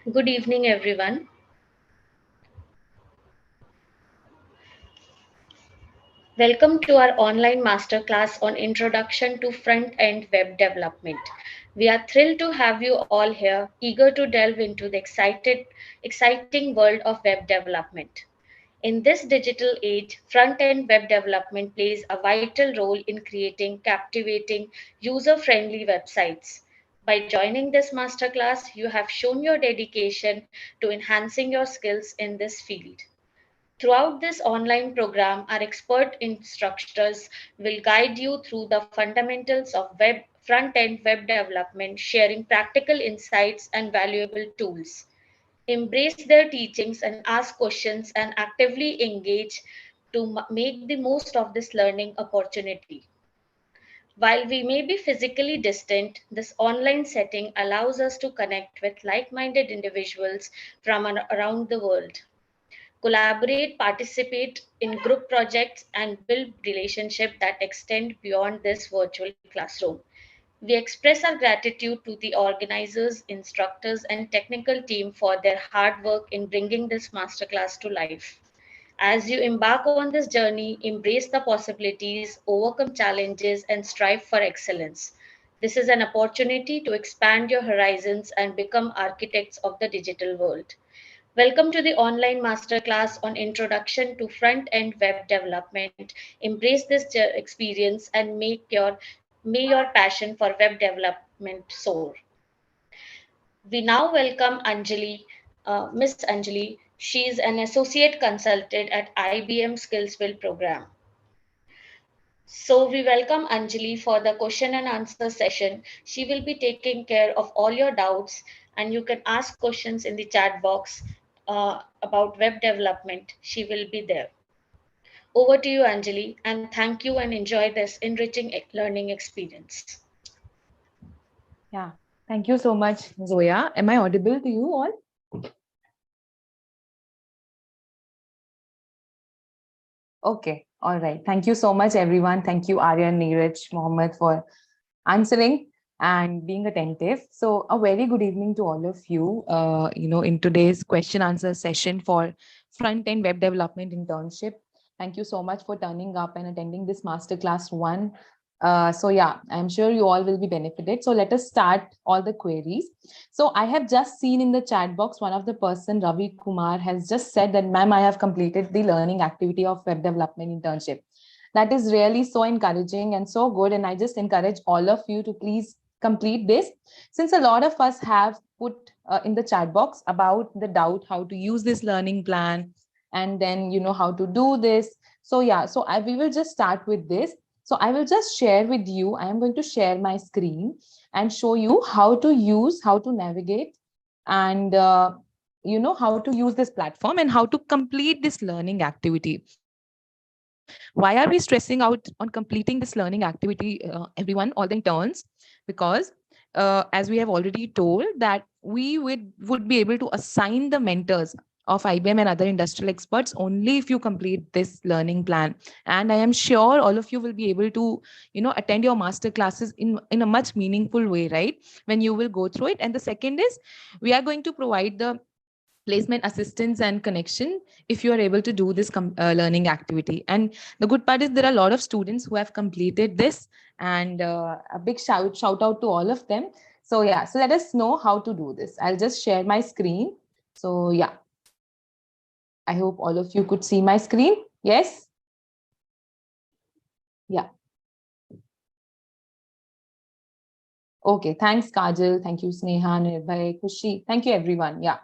Good evening, everyone. Welcome to our online masterclass on Introduction to Front-End Web Development. We are thrilled to have you all here, eager to delve into the exciting world of web development. In this digital age, front-end web development plays a vital role in creating captivating, user-friendly websites. By joining this masterclass, you have shown your dedication to enhancing your skills in this field. Throughout this online program, our expert instructors will guide you through the fundamentals of front-end web development, sharing practical insights and valuable tools. Embrace their teachings and ask questions and actively engage to make the most of this learning opportunity. While we may be physically distant, this online setting allows us to connect with like-minded individuals from around the world, collaborate, participate in group projects, and build relationships that extend beyond this virtual classroom. We express our gratitude to the organizers, instructors, and technical team for their hard work in bringing this masterclass to life. As you embark on this journey, embrace the possibilities, overcome challenges, and strive for excellence. This is an opportunity to expand your horizons and become architects of the digital world. Welcome to the online masterclass on Introduction to Front-End Web Development. Embrace this experience and may your passion for web development soar. We now welcome Anjali, Miss Anjali. She is an associate consultant at IBM SkillsBuild program. So we welcome Anjali for the question and answer session. She will be taking care of all your doubts, and you can ask questions in the chat box about web development. She will be there. Over to you, Anjali, and thank you and enjoy this enriching learning experience. Yeah, thank you so much, Zoya. Am I audible to you all? Okay, all right. Thank you so much, everyone. Thank you, Aryan, Neeraj, Mohammed, for answering and being attentive. So a very good evening to all of you. In today's question answer session for front-end web development internship. Thank you so much for turning up and attending this masterclass one. So yeah, I'm sure you all will be benefited. So let us start all the queries. So I have just seen in the chat box, one of the person, Ravi Kumar, has just said that, ma'am, I have completed the learning activity of web development internship. That is really so encouraging and so good. And I just encourage all of you to please complete this, since a lot of us have put in the chat box about the doubt how to use this learning plan, and then how to do this. So yeah, so we will just start with this. So I will just share with you, I am going to share my screen and show you how to use, how to navigate, and how to use this platform and how to complete this learning activity. Why are we stressing out on completing this learning activity, everyone, all the interns? Because as we have already told, that we would be able to assign the mentors of IBM and other industrial experts only if you complete this learning plan. And I am sure all of you will be able to, attend your master classes in a much meaningful way, right? When you will go through it. And the second is, we are going to provide the placement assistance and connection if you are able to do this learning activity. And the good part is there are a lot of students who have completed this, and a big shout out to all of them. So yeah, so let us know how to do this. I'll just share my screen. So yeah, I hope all of you could see my screen. Yes. Yeah. Okay, thanks Kajal, thank you Sneha, Nirbhay, Kushi, thank you everyone. Yeah.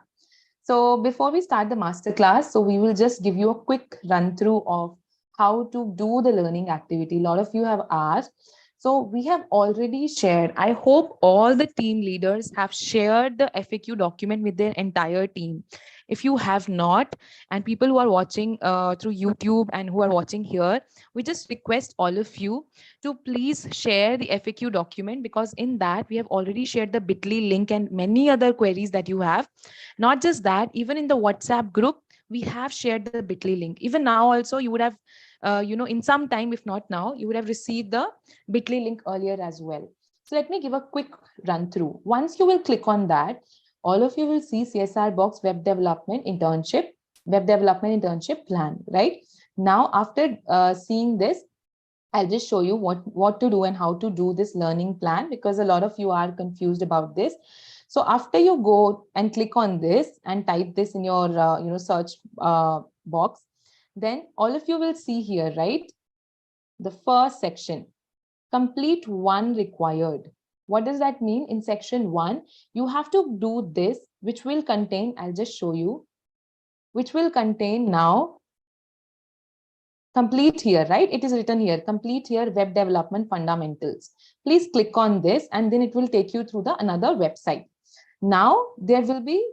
So before we start the masterclass, so we will just give you a quick run through of how to do the learning activity. A lot of you have asked. So we have already shared. I hope all the team leaders have shared the FAQ document with their entire team. If you have not, and people who are watching through YouTube and who are watching here, we just request all of you to please share the FAQ document, because in that we have already shared the bit.ly link and many other queries that you have. Not just that, even in the WhatsApp group, we have shared the bit.ly link. Even now also, you would have, in some time, if not now, you would have received the bit.ly link earlier as well. So let me give a quick run through. Once you will click on that, all of you will see CSRBOX web development internship plan, right? Now, after seeing this, I'll just show you what to do and how to do this learning plan, because a lot of you are confused about this. So after you go and click on this and type this in your search box, then all of you will see here, right? The first section, complete one required. What does that mean? In section 1, you have to do this, which will contain, I'll just show you, which will contain now complete here, right? It is written here, complete here web development fundamentals. Please click on this and then it will take you through the another website. Now there will be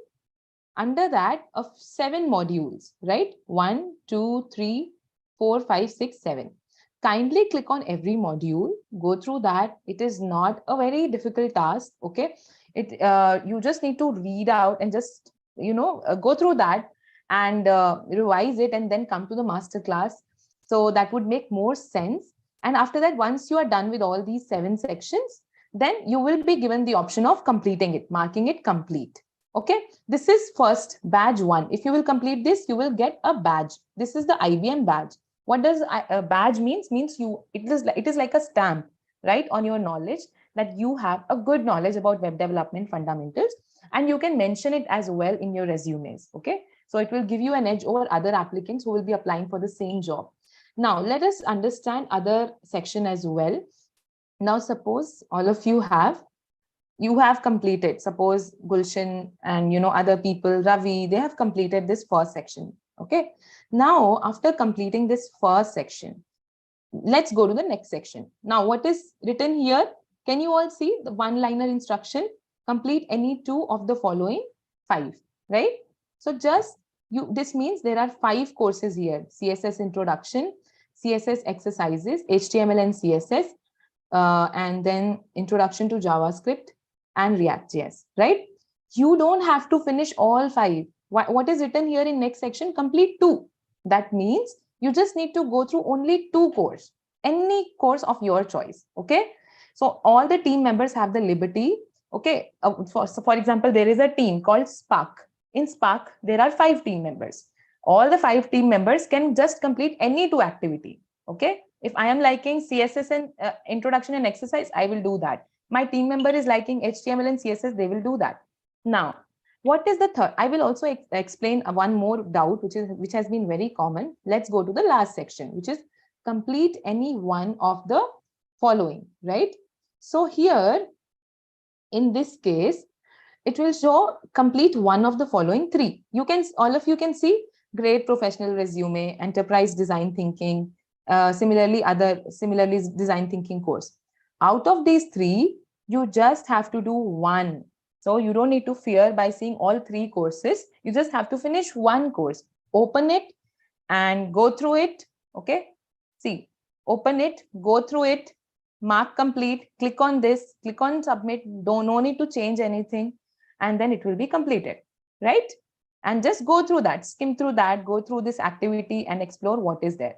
under that of 7 modules, right? 1, 2, 3, 4, 5, 6, 7. Kindly click on every module, go through that. It is not a very difficult task, okay? You just need to read out and just, go through that and revise it and then come to the masterclass. So that would make more sense. And after that, once you are done with all these 7 sections, then you will be given the option of completing it, marking it complete. Okay, this is first badge 1. If you will complete this, you will get a badge. This is the IBM badge. What does a badge means? Means it is like a stamp, right, on your knowledge, that you have a good knowledge about web development fundamentals, and you can mention it as well in your resumes. Okay, so it will give you an edge over other applicants who will be applying for the same job. Now let us understand other section as well. Now suppose all of you have completed, suppose Gulshan and other people, Ravi, they have completed this first section. Okay, now after completing this first section, let's go to the next section. Now what is written here? Can you all see the one-liner instruction? Complete any 2 of the following 5, right? So just this means there are 5 courses here: CSS introduction, CSS exercises, HTML and CSS, and then introduction to JavaScript and React.js, right? You don't have to finish all 5. What is written here in next section? Complete 2. That means you just need to go through only 2 courses, any course of your choice. Okay, so all the team members have the liberty. Okay, for example, there is a team called Spark. In Spark, there are 5 team members. All the 5 team members can just complete any 2 activity. Okay, if I am liking CSS and introduction and exercise, I will do that. My team member is liking HTML and CSS, they will do that. Now, what is the third? I will also explain one more doubt, which has been very common. Let's go to the last section, which is complete any one of the following, right? So here, in this case, it will show complete one of the following 3. All of you can see great professional resume, enterprise design thinking, similarly design thinking course. Out of these 3, you just have to do 1. So you don't need to fear by seeing all 3 courses. You just have to finish 1 course. Open it and go through it. Okay, see, open it, go through it, mark complete, click on this, click on submit. No need to change anything, and then it will be completed, right? And just go through that, skim through that, go through this activity and explore what is there.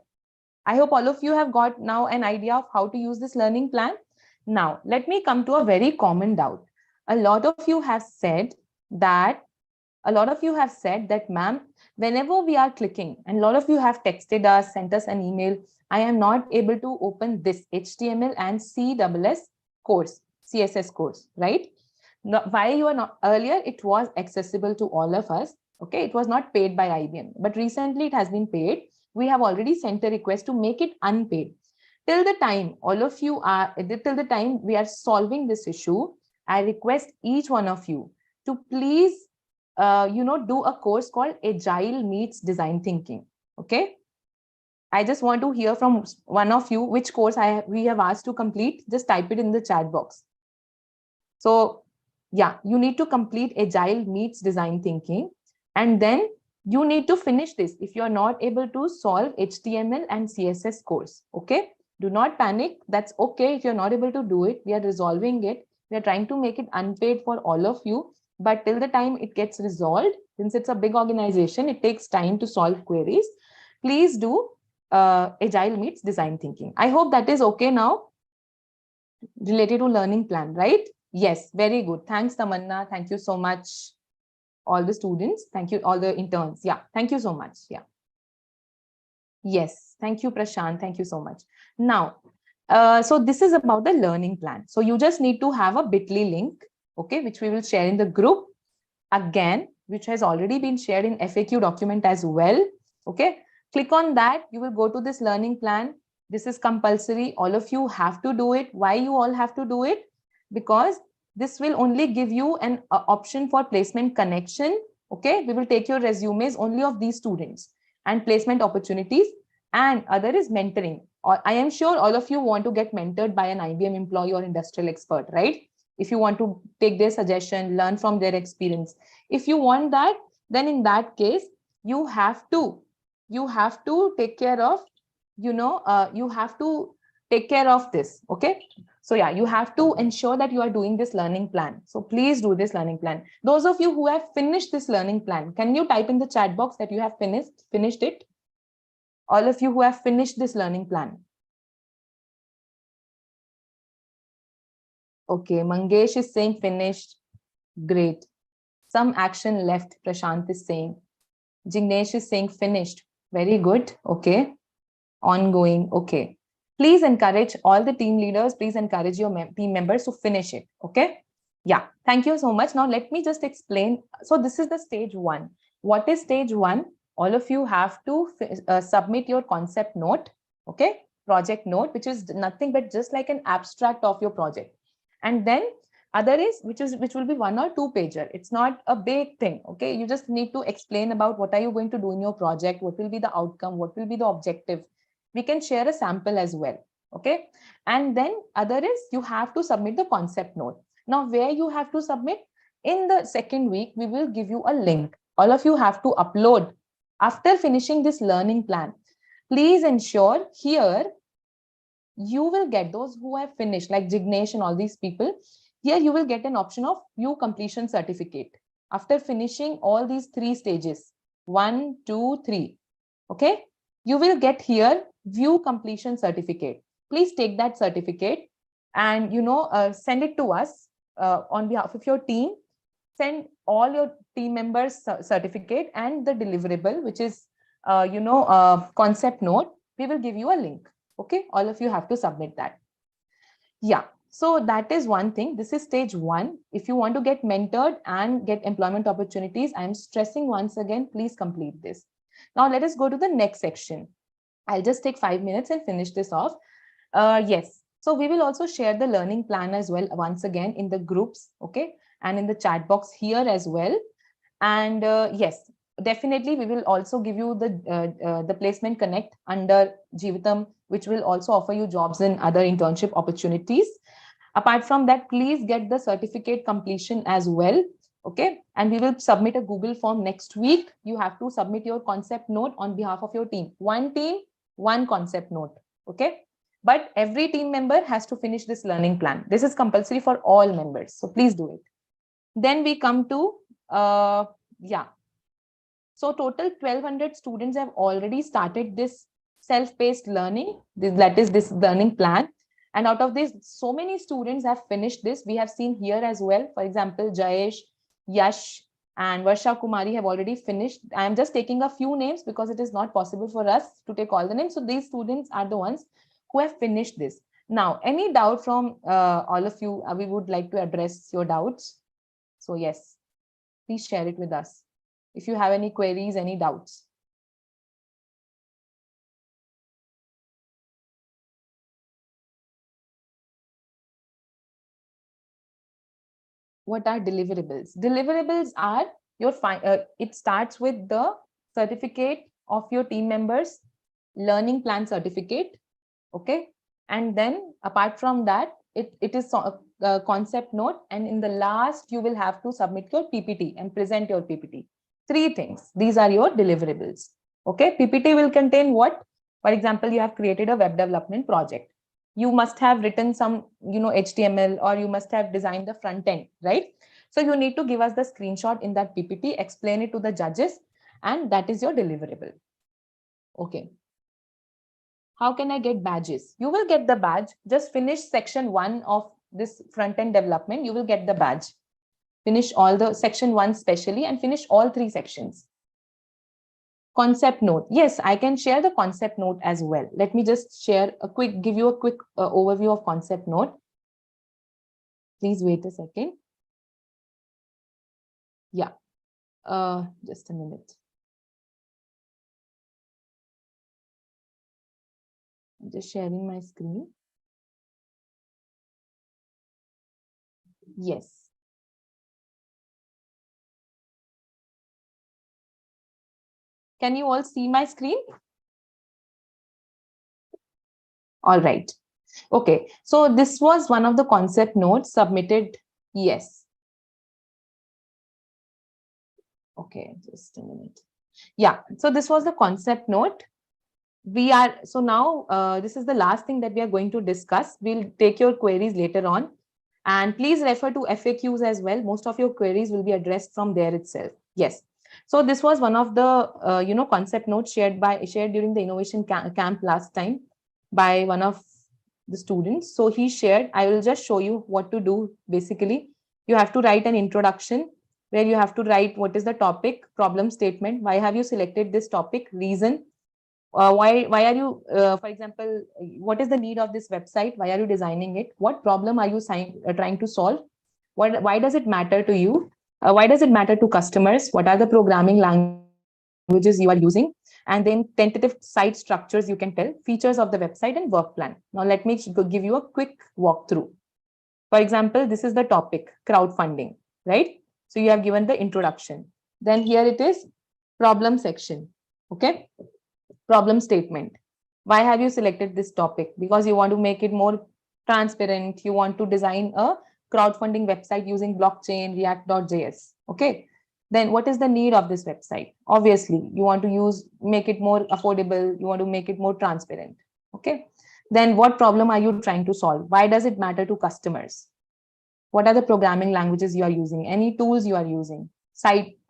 I hope all of you have got now an idea of how to use this learning plan. Now, let me come to a very common doubt. A lot of you have said that, ma'am, whenever we are clicking, and a lot of you have texted us, sent us an email, I am not able to open this HTML and CSS course, right? Why you are not? Earlier, it was accessible to all of us. Okay, it was not paid by IBM, but recently it has been paid. We have already sent a request to make it unpaid. Till the time we are solving this issue, I request each one of you to please, do a course called Agile Meets Design Thinking. Okay, I just want to hear from one of you which course we have asked to complete. Just type it in the chat box. So yeah, you need to complete Agile Meets Design Thinking, and then you need to finish this if you are not able to solve HTML and CSS course. Okay, do not panic. That's okay if you're not able to do it. We are resolving it. We are trying to make it unpaid for all of you. But till the time it gets resolved, since it's a big organization, it takes time to solve queries. Please do Agile Meets Design Thinking. I hope that is okay now, related to learning plan, right? Yes, very good. Thanks, Tamanna. Thank you so much. all the students. Thank you, all the interns. Yeah, thank you so much. Yeah. Yes, thank you, Prashant. Thank you so much. Now, so this is about the learning plan. So you just need to have a bit.ly link, okay, which we will share in the group again, which has already been shared in FAQ document as well. Okay, click on that. You will go to this learning plan. This is compulsory. All of you have to do it. Why you all have to do it? Because this will only give you an option for placement connection. Okay, we will take your resumes only of these students and placement opportunities. And other is mentoring. I am sure all of you want to get mentored by an IBM employee or industrial expert, right? If you want to take their suggestion, learn from their experience. If you want that, then in that case, you have to take care of, you have to take care of this. Okay. So yeah, you have to ensure that you are doing this learning plan. So please do this learning plan. Those of you who have finished this learning plan, can you type in the chat box that you have finished it? All of you who have finished this learning plan. Okay, Mangesh is saying finished. Great. Some action left, Prashant is saying. Jignesh is saying finished. Very good. Okay. Ongoing. Okay. Please encourage all the team leaders. Please encourage your team members to finish it. Okay. Yeah. Thank you so much. Now, let me just explain. So, this is the stage one. What is stage one? All of you have to submit your concept note. Okay. Project note, which is nothing but just like an abstract of your project. And then other is which will be 1 or 2 pager. It's not a big thing. Okay, you just need to explain about what are you going to do in your project, what will be the outcome, what will be the objective. We can share a sample as well. Okay, and then other is you have to submit the concept note. Now, where you have to submit? In the second week, we will give you a link. All of you have to upload after finishing this learning plan. Please ensure here you will get those who have finished, like Jignesh and all these people. Here you will get an option of view completion certificate after finishing all these 3 stages, 1, 2, 3. Okay, you will get here view completion certificate. Please take that certificate and send it to us on behalf of your team. Send all your team members certificate and the deliverable, which is concept note. We will give you a link. Okay, all of you have to submit that. Yeah, so that is one thing. This is stage one. If you want to get mentored and get employment opportunities, I'm stressing once again, please complete this. Now let us go to the next section. I'll just take 5 minutes and finish this off. Yes, so we will also share the learning plan as well once again in the groups, okay, and in the chat box here as well. And yes, definitely we will also give you the placement connect under Jeevitam, which will also offer you jobs in other internship opportunities. Apart from that, please get the certificate completion as well. Okay, and we will submit a Google form next week. You have to submit your concept note on behalf of your team. One team, one concept note. Okay, but every team member has to finish this learning plan. This is compulsory for all members, so please do it. Then we come to yeah, so total 1200 students have already started this self-paced learning, that is this learning plan. And out of this, so many students have finished this. We have seen here as well. For example, Jayesh, Yash, and Varsha Kumari have already finished. I am just taking a few names because it is not possible for us to take all the names. So these students are the ones who have finished this. Now, any doubt from all of you? We would like to address your doubts. So yes, please share it with us if you have any queries, any doubts. What are deliverables? Deliverables are your it starts with the certificate of your team members, learning plan certificate. Okay, and then apart from that, it is a concept note, and in the last you will have to submit your PPT and present your PPT. 3 things. These are your deliverables. Okay, PPT will contain what? For example, you have created a web development project. You must have written some, HTML, or you must have designed the front end, right? So you need to give us the screenshot in that PPT, explain it to the judges, and that is your deliverable. Okay. How can I get badges? You will get the badge. Just finish section 1 of this front end development. You will get the badge. Finish all the section 1 specially and finish all 3 sections. Concept note. Yes, I can share the concept note as well. Let me just give you a quick overview of concept note. Please wait a second. Yeah, just a minute. I'm just sharing my screen. Yes. Can you all see my screen? All right. Okay. So this was one of the concept notes submitted. Yes. Okay, just a minute. Yeah. So this was the concept note. So now this is the last thing that we are going to discuss. We'll take your queries later on. And please refer to FAQs as well. Most of your queries will be addressed from there itself. Yes. So this was one of the concept notes shared during the innovation camp last time by one of the students. So he shared. I will just show you what to do. Basically, you have to write an introduction where you have to write what is the topic, problem statement, why have you selected this topic, reason, why are you for example, what is the need of this website, why are you designing it, what problem are you trying to solve, why does it matter to you, why does it matter to customers, what are the programming languages you are using, and then tentative site structures you can tell, features of the website, and work plan. Now let me give you a quick walkthrough. For example, this is the topic, crowdfunding, right? So you have given the introduction, then here it is, problem section. Okay, problem statement. Why have you selected this topic? Because you want to make it more transparent. You want to design a crowdfunding website using blockchain, React.js. Okay. Then what is the need of this website? Obviously, you want to make it more affordable. You want to make it more transparent. Okay. Then what problem are you trying to solve? Why does it matter to customers? What are the programming languages you are using? Any tools you are using?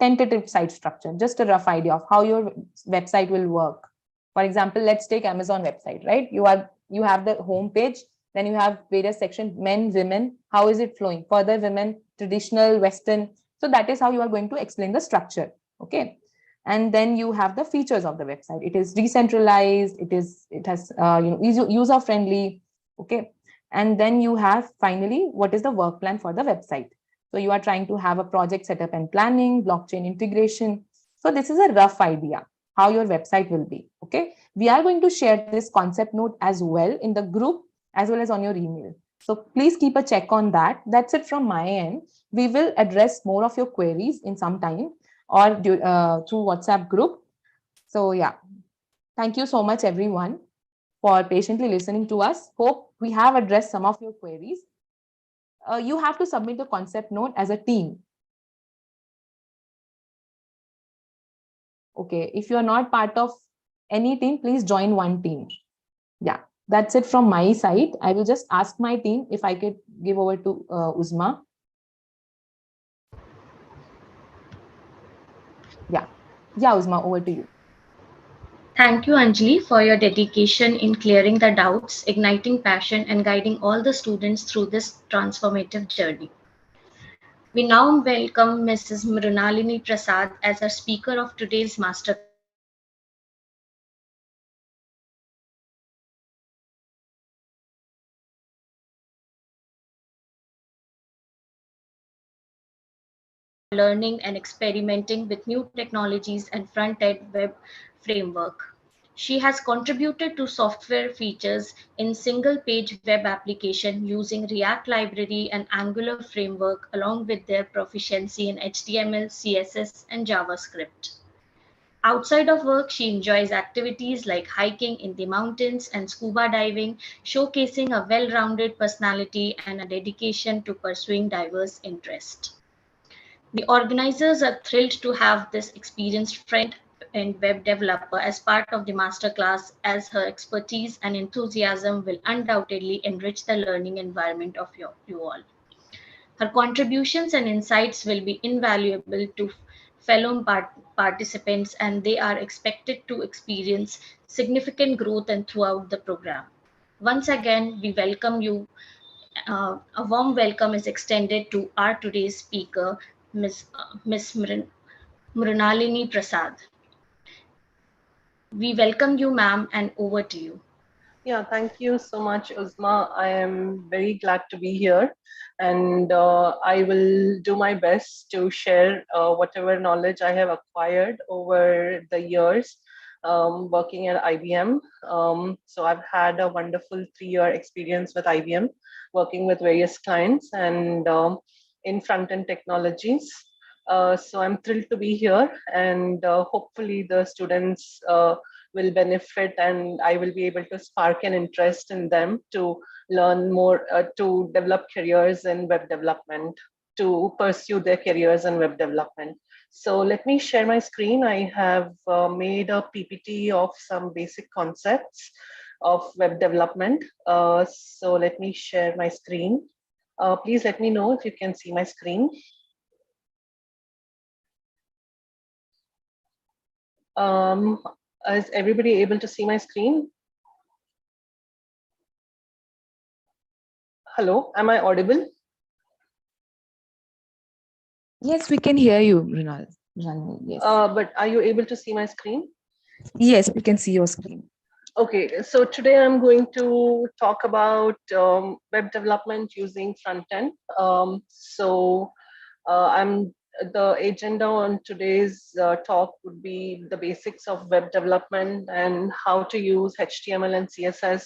Tentative site structure, just a rough idea of how your website will work. For example, let's take Amazon website, right? You have the home page, then you have various sections, men, women, how is it flowing? Further women, traditional, Western. So that is how you are going to explain the structure. Okay. And then you have the features of the website. It is decentralized, it has user friendly. Okay. And then you have finally what is the work plan for the website. So you are trying to have a project setup and planning, blockchain integration. So this is a rough idea how your website will be. Okay. We are going to share this concept note as well in the group as well as on your email. So please keep a check on that. That's it from my end. We will address more of your queries in some time or through WhatsApp group. So yeah, thank you so much everyone for patiently listening to us. Hope we have addressed some of your queries. You have to submit the concept note as a team. Okay, if you are not part of any team, please join one team. Yeah, that's it from my side. I will just ask my team if I could give over to Uzma. Yeah, Uzma, over to you. Thank you, Anjali, for your dedication in clearing the doubts, igniting passion, and guiding all the students through this transformative journey. We now welcome Mrs. Mrunalini Prasad as our speaker of today's masterclass. She has contributed to software features in single page web application using React library and Angular framework, along with learning and experimenting with new technologies and front-end web framework. She has contributed to software features in single-page web application using React library and Angular framework, along with their proficiency in HTML, CSS, and JavaScript. Outside of work, she enjoys activities like hiking in the mountains and scuba diving, showcasing a well rounded personality and a dedication to pursuing diverse interests. The organizers are thrilled to have this experienced front end web developer as part of the masterclass, as her expertise and enthusiasm will undoubtedly enrich the learning environment of you all. Her contributions and insights will be invaluable to fellow participants, and they are expected to experience significant growth and throughout the program. Once again, we welcome you a warm welcome is extended to our today's speaker, Miss Mrinalini Prasad. We welcome you, ma'am, and over to you. Yeah, thank you so much, Uzma. I am very glad to be here, and I will do my best to share whatever knowledge I have acquired over the years working at IBM. So I've had a wonderful 3-year experience with IBM, working with various clients and in front-end technologies. So I'm thrilled to be here, and hopefully the students will benefit, and I will be able to spark an interest in them to learn more, to develop careers in web development, to pursue their careers in web development. So let me share my screen. I have made a PPT of some basic concepts of web development. So let me share my screen. Please let me know if you can see my screen. Is everybody able to see my screen? Hello, am I audible? Yes, we can hear you, Rinal. Yes. But are you able to see my screen? Yes, we can see your screen. Okay, so today I'm going to talk about web development using front end. I'm the agenda on today's talk would be the basics of web development and how to use HTML and CSS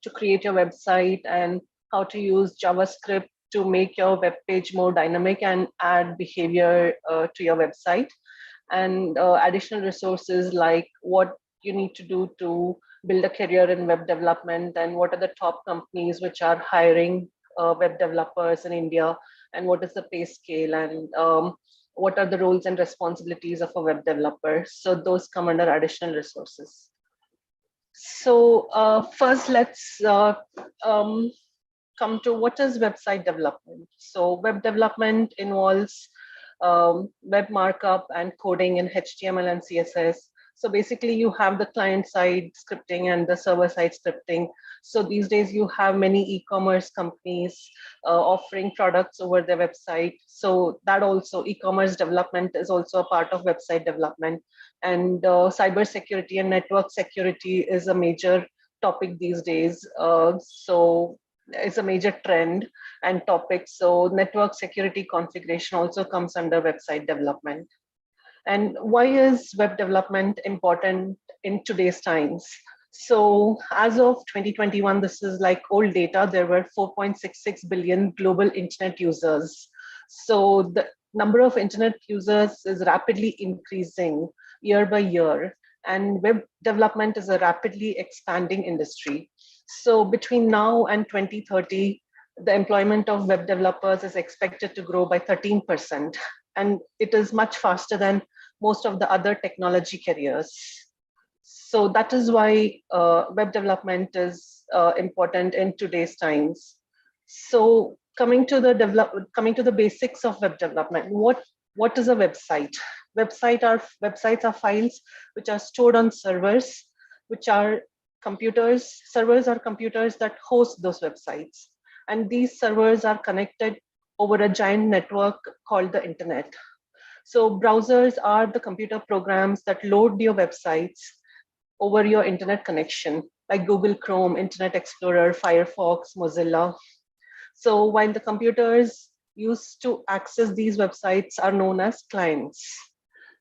to create your website, and how to use JavaScript to make your web page more dynamic and add behavior to your website, and additional resources like what you need to do to build a career in web development, and what are the top companies which are hiring web developers in India, and what is the pay scale, and what are the roles and responsibilities of a web developer. So those come under additional resources. So first, let's come to what is website development. So web development involves web markup and coding in HTML and CSS. So basically you have the client side scripting and the server side scripting. So these days you have many e-commerce companies offering products over their website. So that also, e-commerce development is also a part of website development. And cyber security and network security is a major topic these days. So it's a major trend and topic. So network security configuration also comes under website development. And why is web development important in today's times? So as of 2021, this is like old data, there were 4.66 billion global internet users. So the number of internet users is rapidly increasing year by year, and web development is a rapidly expanding industry. So between now and 2030, the employment of web developers is expected to grow by 13%. And it is much faster than most of the other technology careers. So that is why web development is important in today's times. So coming to the basics of web development, what is a website? Websites are files which are stored on servers, which are computers. Servers are computers that host those websites, and these servers are connected over a giant network called the internet. So browsers are the computer programs that load your websites over your internet connection, like Google Chrome, Internet Explorer, Firefox, Mozilla. So while the computers used to access these websites are known as clients.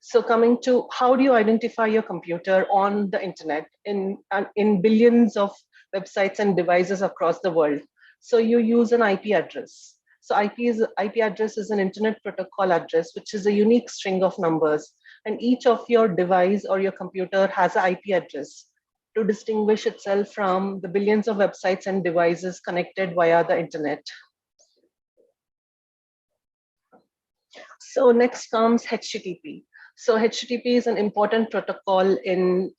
So coming to how do you identify your computer on the internet in billions of websites and devices across the world? So you use an IP address. So IP address is an internet protocol address, which is a unique string of numbers. And each of your device or your computer has an IP address to distinguish itself from the billions of websites and devices connected via the internet. So next comes HTTP. So HTTP is an important protocol in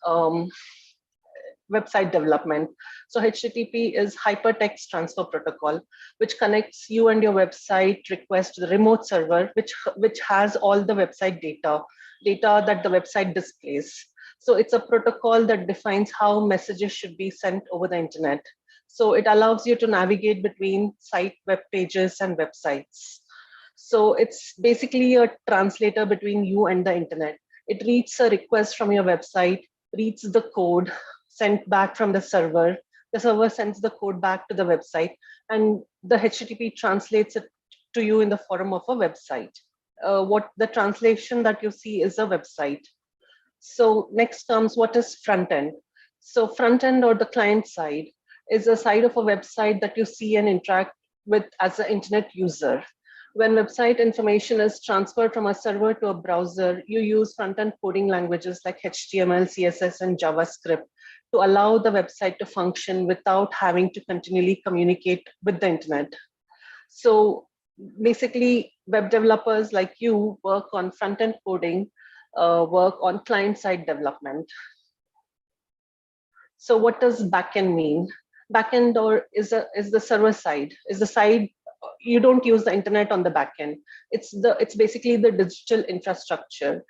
website development. So HTTP is Hypertext Transfer Protocol, which connects you and your website request to the remote server, which has all the website data that the website displays. So it's a protocol that defines how messages should be sent over the internet. So it allows you to navigate between site web pages and websites. So it's basically a translator between you and the internet. It reads a request from your website, reads the code sent back from the server. The server sends the code back to the website, and the HTTP translates it to you in the form of a website. What the translation that you see is a website. So next comes what is front end. So front end, or the client side, is a side of a website that you see and interact with as an internet user. When website information is transferred from a server to a browser, you use front-end coding languages like HTML, CSS, and JavaScript to allow the website to function without having to continually communicate with the internet. So basically, web developers like you work on front-end coding, work on client-side development. So what does backend mean? Backend or is the server side, is the side you don't use the internet on the backend. It's basically the digital infrastructure.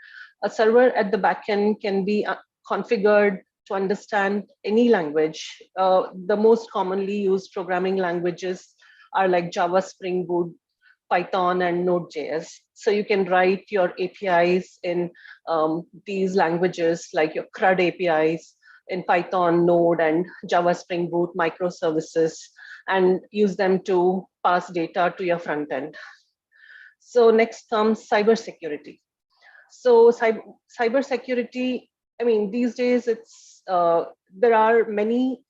A server at the backend can be configured to understand any language. The most commonly used programming languages are like Java, Spring Boot, Python, and Node.js. So you can write your APIs in these languages, like your CRUD APIs in Python, Node, and Java, Spring Boot microservices, and use them to pass data to your front end. So next comes cybersecurity. So cybersecurity, I mean, these days there are many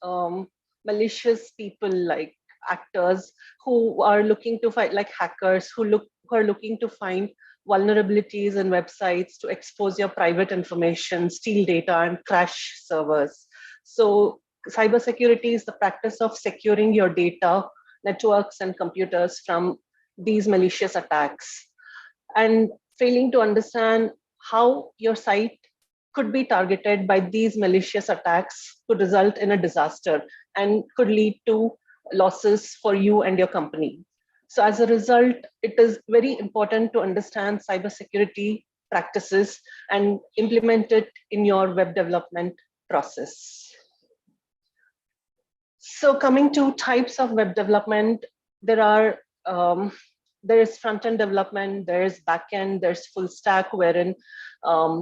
malicious people, like actors, who are looking to find, like hackers who are looking to find vulnerabilities in websites to expose your private information, steal data, and crash servers. So cybersecurity is the practice of securing your data, networks, and computers from these malicious attacks. And failing to understand how your site could be targeted by these malicious attacks could result in a disaster and could lead to losses for you and your company. So as a result, it is very important to understand cybersecurity practices and implement it in your web development process. So coming to types of web development, there is front-end development, there is back-end, there's full stack, wherein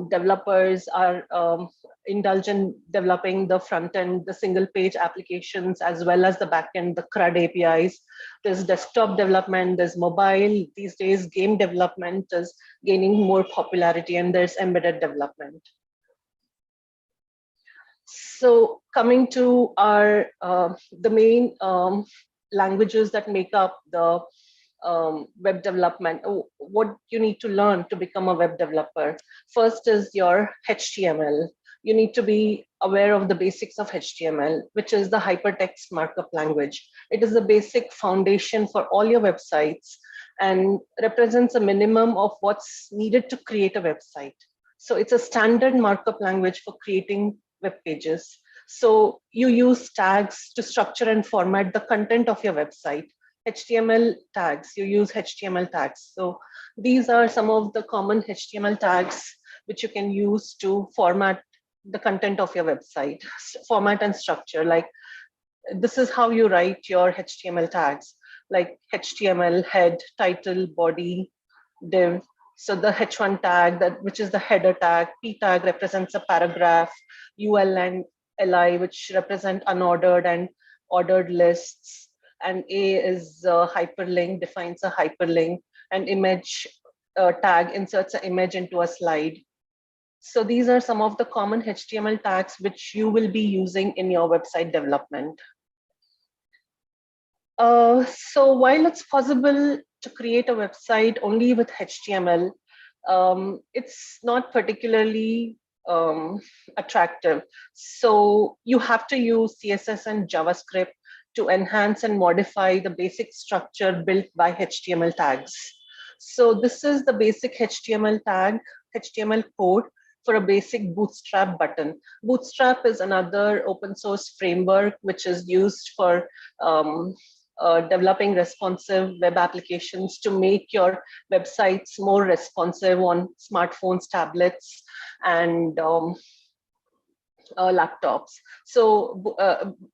developers are indulge in developing the front-end, the single-page applications, as well as the back-end, the CRUD APIs. There's desktop development, there's mobile. These days, game development is gaining more popularity, and there's embedded development. So coming to our the main languages that make up the web development, what you need to learn to become a web developer. First is your HTML. You need to be aware of the basics of HTML, which is the hypertext markup language. It is the basic foundation for all your websites and represents a minimum of what's needed to create a website. So it's a standard markup language for creating web pages. So you use tags to structure and format the content of your website. HTML tags, you use HTML tags. So these are some of the common HTML tags which you can use to format the content of your website. Format and structure, like this is how you write your HTML tags, like HTML head, title, body, div. So the H1 tag, which is the header tag, P tag represents a paragraph, UL and LI, which represent unordered and ordered lists, and A is hyperlink, defines a hyperlink, and image tag inserts an image into a slide. So these are some of the common HTML tags which you will be using in your website development. So while it's possible to create a website only with HTML, it's not particularly attractive. So you have to use CSS and JavaScript to enhance and modify the basic structure built by HTML tags. So this is the basic HTML tag, HTML code for a basic Bootstrap button. Bootstrap is another open source framework which is used for developing responsive web applications to make your websites more responsive on smartphones, tablets, and laptops. So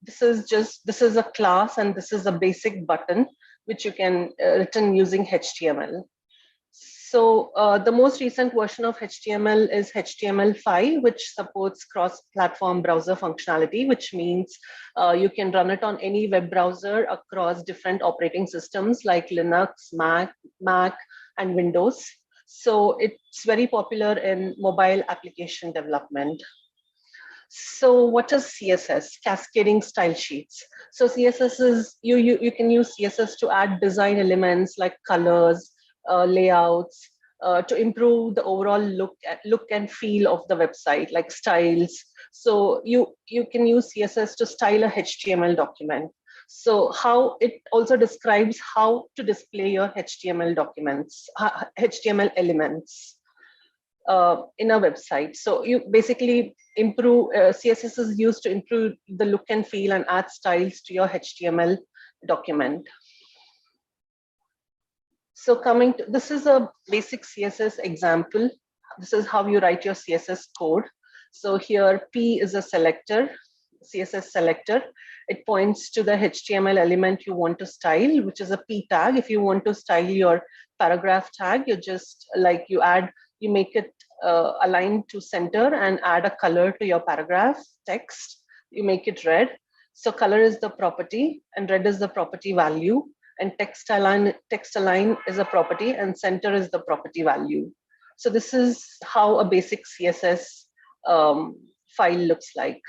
this is a class, and this is a basic button which you can written using HTML. So the most recent version of HTML is HTML5, which supports cross-platform browser functionality, which means you can run it on any web browser across different operating systems like Linux, Mac, and Windows. So it's very popular in mobile application development. So what is CSS? Cascading style sheets. So CSS is, you can use CSS to add design elements like colors, layouts, to improve the overall look and feel of the website, like styles. So you can use CSS to style a HTML document. So how it also describes how to display your HTML documents, HTML elements in a website. So you basically improve, CSS is used to improve the look and feel and add styles to your HTML document. So coming to, this is a basic CSS example. This is how you write your CSS code. So here P is a selector, CSS selector. It points to the HTML element you want to style, which is a P tag. If you want to style your paragraph tag, you just like you make it aligned to center and add a color to your paragraph text. You make it red. So color is the property and red is the property value, and text align is a property and center is the property value. So this is how a basic CSS file looks like.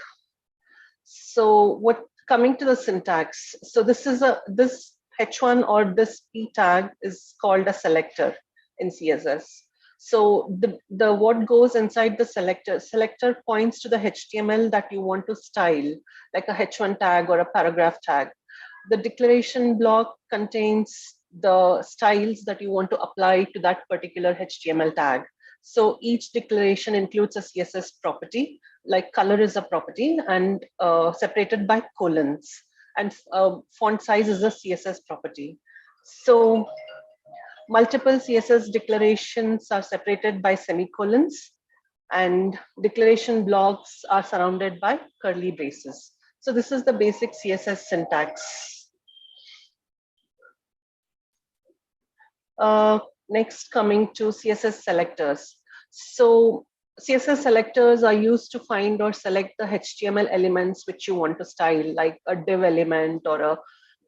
So coming to the syntax. So this H1 or this P tag is called a selector in CSS. So the what goes inside the selector points to the HTML that you want to style, like a H1 tag or a paragraph tag. The declaration block contains the styles that you want to apply to that particular HTML tag. So each declaration includes a CSS property, like color is a property and separated by colons, and font size is a CSS property. So multiple CSS declarations are separated by semicolons, and declaration blocks are surrounded by curly braces. So this is the basic CSS syntax. Next, coming to CSS selectors. So CSS selectors are used to find or select the HTML elements which you want to style, like a div element or a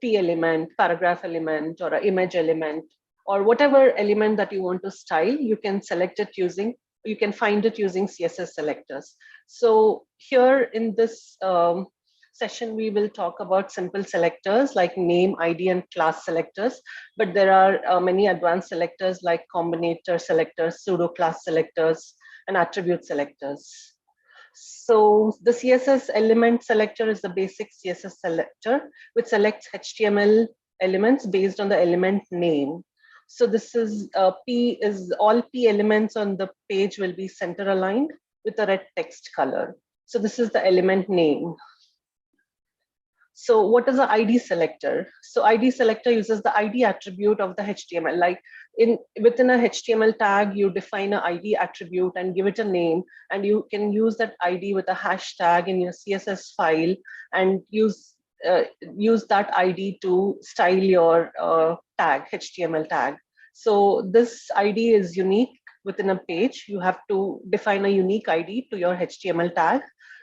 P element, paragraph element, or an image element, or whatever element that you want to style. You can select it using, you can find it using CSS selectors. So here in this session, we will talk about simple selectors like name, ID, and class selectors. But there are many advanced selectors like combinator selectors, pseudo class selectors, and attribute selectors. So the CSS element selector is the basic CSS selector, which selects HTML elements based on the element name. So this is all P elements on the page will be center aligned with a red text color. So this is the element name. So what is the ID selector? So ID selector uses the ID attribute of the HTML. Like within a HTML tag, you define an ID attribute and give it a name, and you can use that ID with a hashtag in your CSS file and use that ID to style your tag, HTML tag. So this ID is unique within a page. You have to define a unique ID to your HTML tag.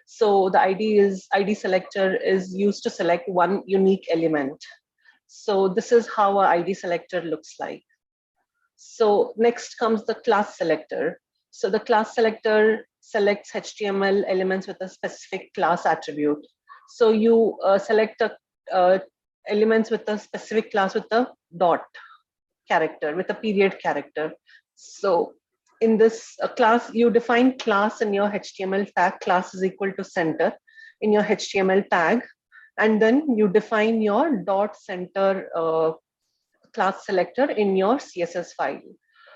So the ID selector is used to select one unique element. So this is how an ID selector looks like. So next comes the class selector. So the class selector selects HTML elements with a specific class attribute. So you select elements with a specific class with a dot character, with a period character. So in this class, you define class in your HTML tag. Class is equal to center in your HTML tag. And then you define your dot center class selector in your CSS file.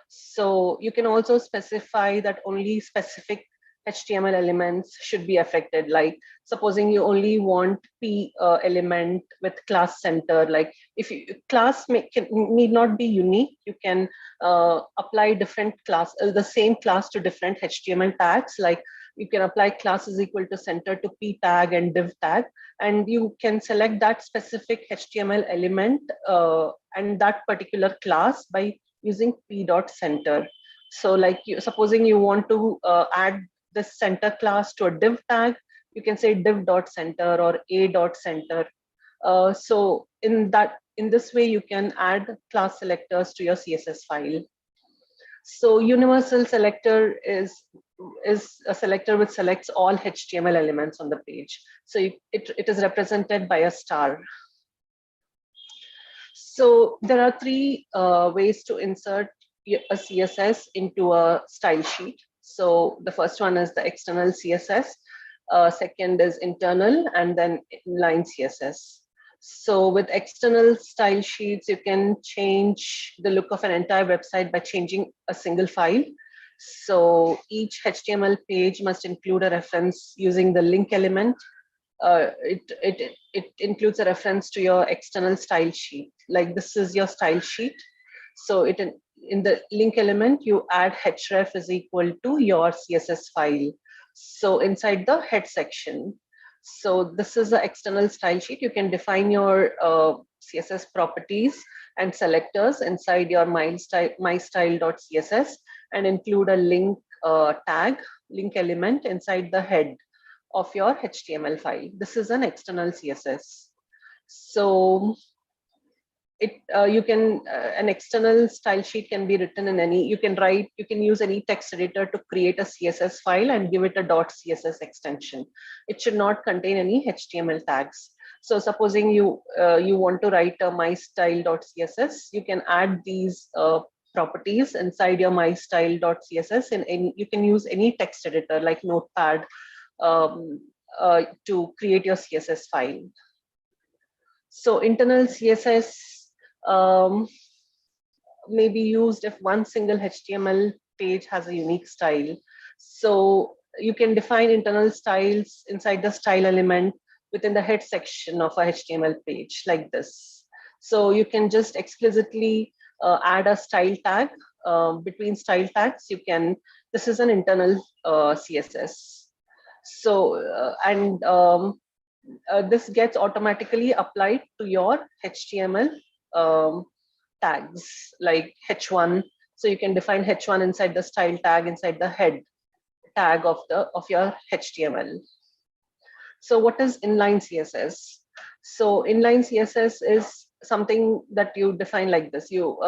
So you can also specify that only specific HTML elements should be affected. Like supposing you only want P element with class center, like if you class need not be unique, you can apply different class, the same class to different HTML tags. Like you can apply class is equal to center to p tag and div tag, and you can select that specific HTML element and that particular class by using p dot center. So like supposing you want to add this center class to a div tag, you can say div dot center or a dot center. So in this way, you can add class selectors to your CSS file. So universal selector is a selector which selects all HTML elements on the page. So it is represented by a star. So there are three ways to insert a CSS into a style sheet. So the first one is the external CSS, second is internal, and then inline CSS. So with external style sheets, you can change the look of an entire website by changing a single file. So each HTML page must include a reference using the link element. It includes a reference to your external style sheet. Like this is your style sheet. So in the link element, you add href is equal to your CSS file. So inside the head section. So this is the external style sheet. You can define your CSS properties and selectors inside your mystyle.css and include a link tag, link element inside the head of your HTML file. This is an external CSS. So an external style sheet can be written in any, you can use any text editor to create a CSS file and give it a .css extension. It should not contain any HTML tags. So supposing you want to write a mystyle.css, you can add these properties inside your mystyle.css, and you can use any text editor like Notepad to create your CSS file. So internal CSS may be used if one single HTML page has a unique style. So you can define internal styles inside the style element within the head section of a HTML page like this. So you can just explicitly add a style tag between style tags. This is an internal CSS. So this gets automatically applied to your HTML tags like h1. So you can define h1 inside the style tag inside the head tag of your HTML. So what is inline CSS? So inline CSS is something that you define like this. You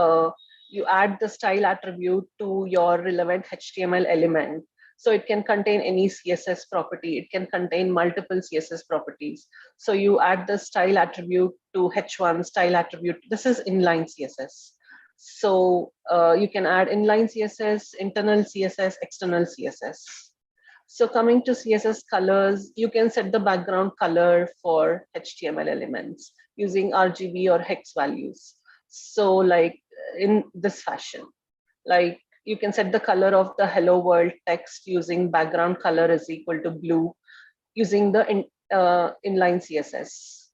add the style attribute to your relevant HTML element. So it can contain any CSS property. It can contain multiple CSS properties. So you add the style attribute to h1 style attribute. This is inline CSS. So you can add inline CSS, internal CSS, external CSS. So coming to CSS colors, you can set the background color for HTML elements using RGB or hex values. So like in this fashion, like you can set the color of the hello world text using background color is equal to blue using the inline CSS.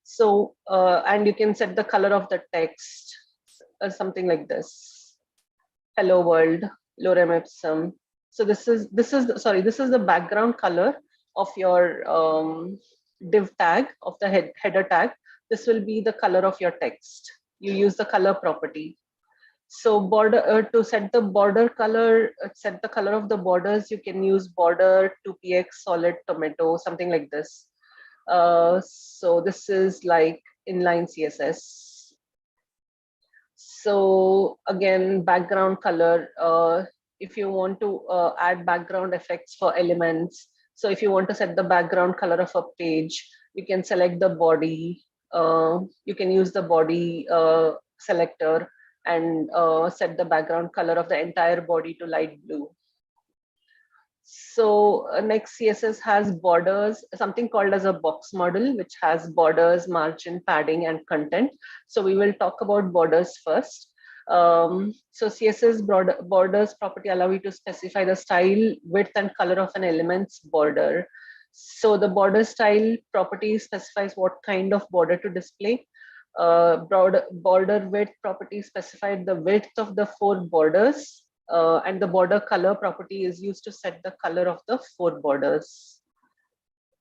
So, and you can set the color of the text something like this, hello world, lorem ipsum. So this is the background color of your div tag, of the header tag. This will be the color of your text. You use the color property. So border to set the border color, set the color of the borders, you can use border 2px solid tomato, something like this. So this is like inline CSS. So again, background color, if you want to add background effects for elements. So if you want to set the background color of a page, you can select the body. You can use the body selector and set the background color of the entire body to light blue. So next, CSS has borders, something called as a box model, which has borders, margin, padding, and content. So we will talk about borders first. So CSS borders property allow you to specify the style, width, and color of an element's border. So the border style property specifies what kind of border to display. Border width property specified the width of the 4 borders. and the border color property is used to set the color of the 4 borders.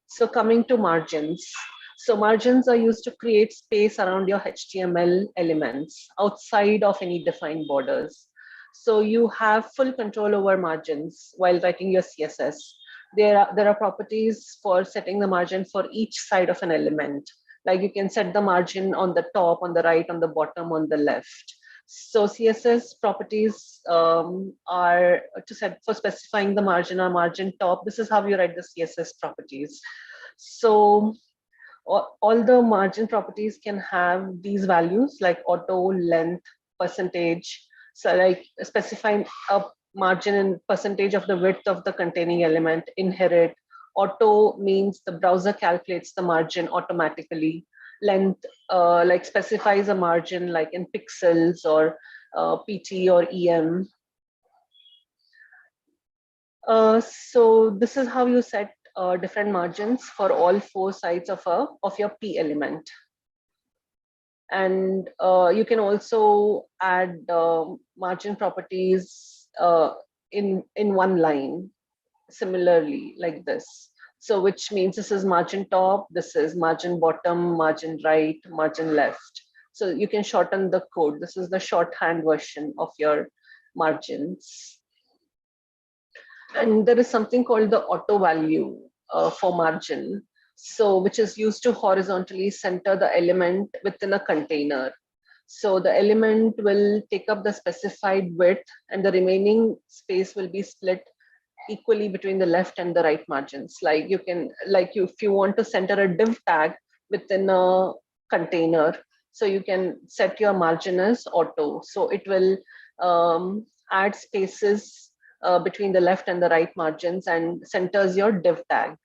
So coming to margins. So margins are used to create space around your HTML elements outside of any defined borders. So you have full control over margins while writing your CSS. There are properties for setting the margin for each side of an element. Like you can set the margin on the top, on the right, on the bottom, on the left. So CSS properties are to set for specifying the margin or margin top. This is how you write the CSS properties. So all the margin properties can have these values like auto, length, percentage. So like specifying a margin in percentage of the width of the containing element. Inherit. Auto means the browser calculates the margin automatically. Length like specifies a margin like in pixels or PT or EM. So this is how you set different margins for all 4 sides of your P element. And you can also add margin properties in one line, similarly like this. So which means this is margin top, this is margin bottom, margin right, margin left. So you can shorten the code. This is the shorthand version of your margins. And there is something called the auto value for margin. So which is used to horizontally center the element within a container. So the element will take up the specified width and the remaining space will be split equally between the left and the right margins. Like you can, if you want to center a div tag within a container, so you can set your margin as auto. So it will add spaces between the left and the right margins and centers your div tag.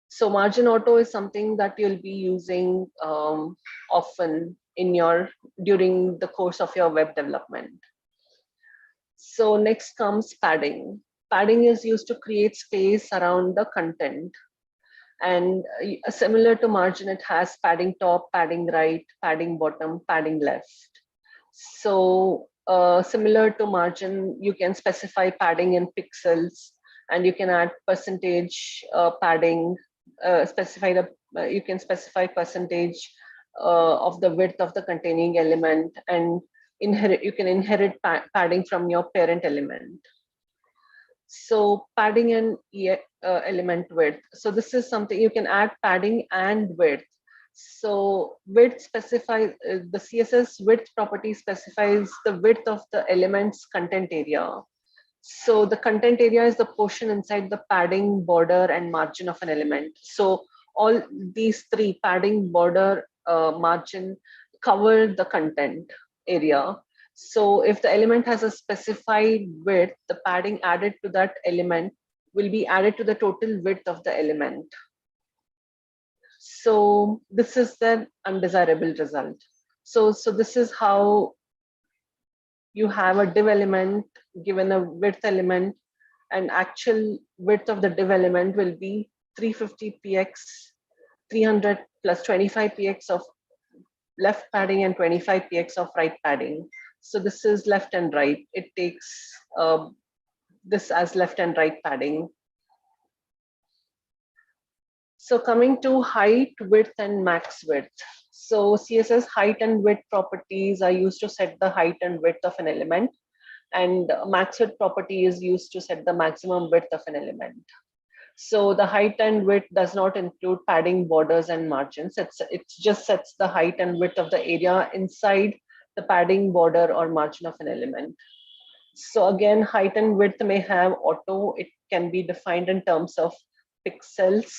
So margin auto is something that you'll be using often during the course of your web development. So next comes padding. Padding is used to create space around the content. And similar to margin, it has padding top, padding right, padding bottom, padding left. So similar to margin, you can specify padding in pixels, and you can add percentage padding. You can specify percentage of the width of the containing element, and you can inherit padding from your parent element. So padding and element width. So this is something you can add padding and width. So width specifies the CSS width property specifies the width of the element's content area. So the content area is the portion inside the padding, border, and margin of an element. So all these 3, padding, border, margin, cover the content area. So if the element has a specified width, the padding added to that element will be added to the total width of the element. So this is the undesirable result. So this is how you have a div element given a width element, and actual width of the div element will be 350 px, 300 plus 25 px of left padding and 25 px of right padding. So this is left and right. It takes this as left and right padding. So coming to height, width, and max width. So CSS height and width properties are used to set the height and width of an element, and max width property is used to set the maximum width of an element. So the height and width does not include padding, borders, and margins. It just sets the height and width of the area inside the padding, border, or margin of an element. So again, height and width may have auto. It can be defined in terms of pixels.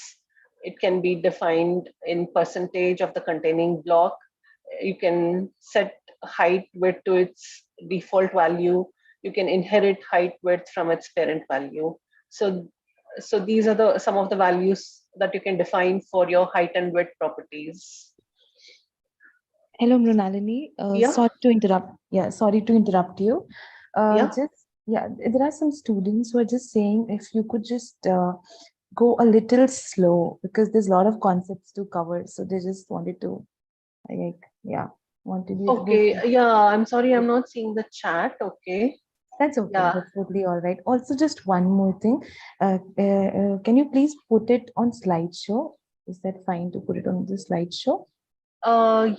It can be defined in percentage of the containing block. You can set height width to its default value. You can inherit height width from its parent value. So these are some of the values that you can define for your height and width properties. Hello, Mrunalini. Yeah. Sorry to interrupt. Yeah, sorry to interrupt you. Yeah. There are some students who are just saying if you could just go a little slow, because there's a lot of concepts to cover. So they just wanted to, wanted you to Okay. Yeah, I'm sorry, I'm not seeing the chat. Okay. That's okay. Yeah. That's totally all right. Also, just one more thing. Can you please put it on slideshow? Is that fine to put it on the slideshow?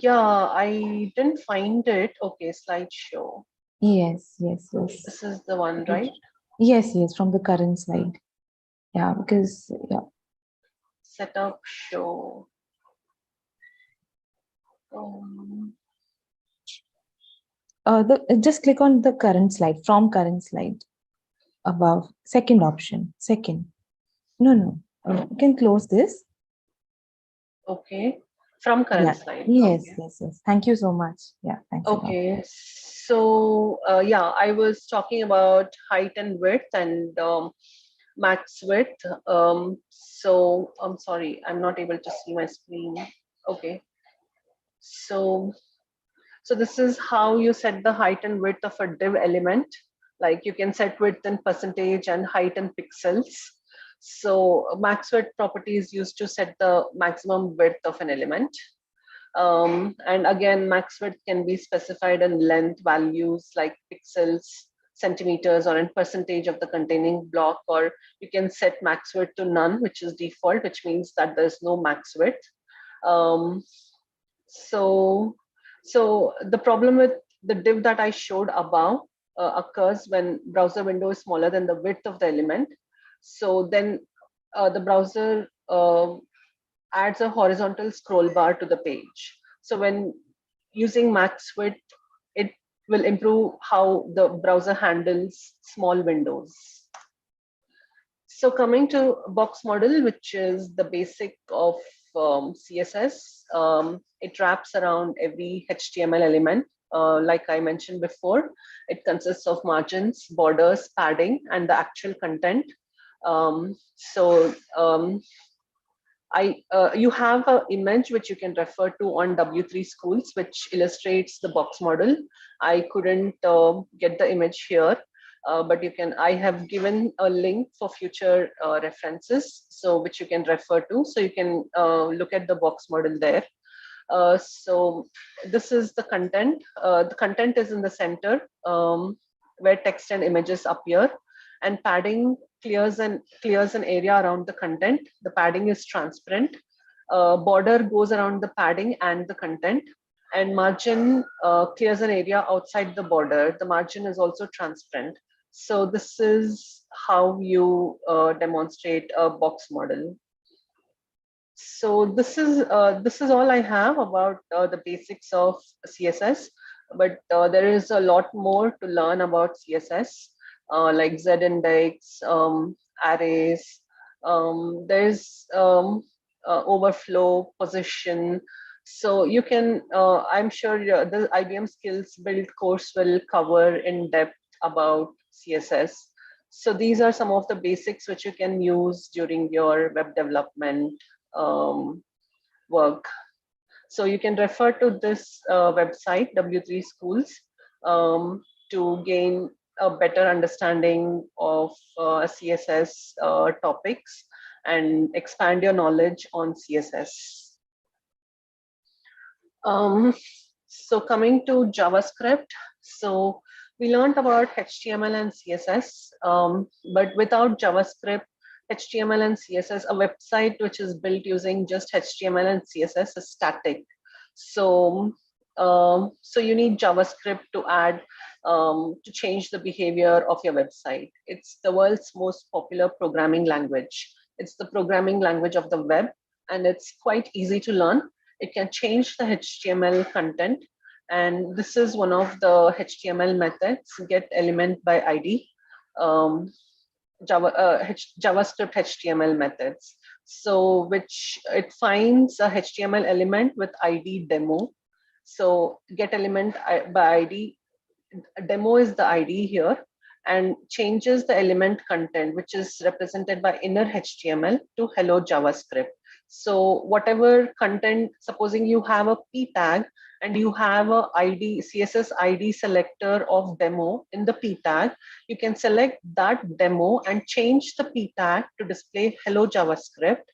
Yeah, I didn't find it. Okay, slideshow. Yes, yes, yes. This is the one, right? Yes, yes, from the current slide. Yeah, because yeah. Setup show. Um, Just click on the current slide, from current slide above, second option, second. No, no. You can close this. okay, from current Yeah. slide. Yes, Okay. yes, yes. Thank you so much. Yeah, thanks a lot. Okay, so yeah, I was talking about height and width and max width. So I'm sorry, I'm not able to see my screen. Okay, so this is how you set the height and width of a div element. Like you can set width in percentage and height in pixels. So max width property is used to set the maximum width of an element. And again, max width can be specified in length values like pixels, centimeters, or in percentage of the containing block, or you can set max width to none, which is default, which means that there's no max width. Um, so, so the problem with the div that I showed above occurs when browser window is smaller than the width of the element. So then the browser adds a horizontal scroll bar to the page. So when using max width, it will improve how the browser handles small windows. So coming to box model, which is the basic of CSS, it wraps around every HTML element. Like I mentioned before, it consists of margins, borders, padding, and the actual content. So you have an image which you can refer to on W3 Schools, which illustrates the box model. I couldn't get the image here, but you can. I have given a link for future references, so which you can refer to. So you can look at the box model there. So this is the content. The content is in the center, where text and images appear, and padding clears an area around the content. The padding is transparent. Border goes around the padding and the content, and margin clears an area outside the border. The margin is also transparent. So this is how you demonstrate a box model. So this is all I have about the basics of CSS, but there is a lot more to learn about CSS, like Z-index, arrays. There's overflow, position. So you can, I'm sure the IBM Skills Build course will cover in depth about CSS. So these are some of the basics which you can use during your web development work. So you can refer to this website, W3 Schools, to gain a better understanding of CSS topics and expand your knowledge on CSS. So coming to JavaScript, so we learned about HTML and CSS, but without JavaScript, HTML and CSS, a website which is built using just HTML and CSS is static. So, so you need JavaScript to add, to change the behavior of your website. It's the world's most popular programming language. It's the programming language of the web, and it's quite easy to learn. It can change the HTML content, and this is one of the HTML methods, get element by ID. JavaScript HTML methods. So which it finds a HTML element with ID demo. So get element by ID, demo is the ID here, and changes the element content, which is represented by inner HTML, to hello JavaScript. So whatever content, supposing you have a p tag and you have a ID, CSS ID selector of demo in the p tag, you can select that demo and change the p tag to display hello JavaScript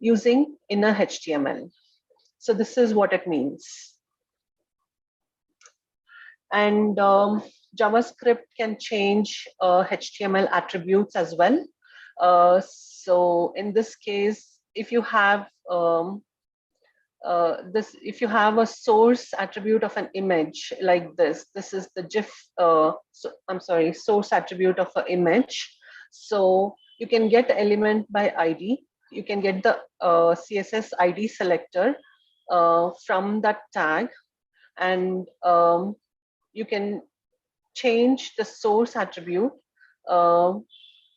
using inner HTML. So this is what it means. And JavaScript can change HTML attributes as well. So in this case, if you have if you have a source attribute of an image like this is the GIF, I'm sorry, source attribute of an image. So you can get element by ID. You can get the CSS ID selector from that tag, and you can change the source attribute uh,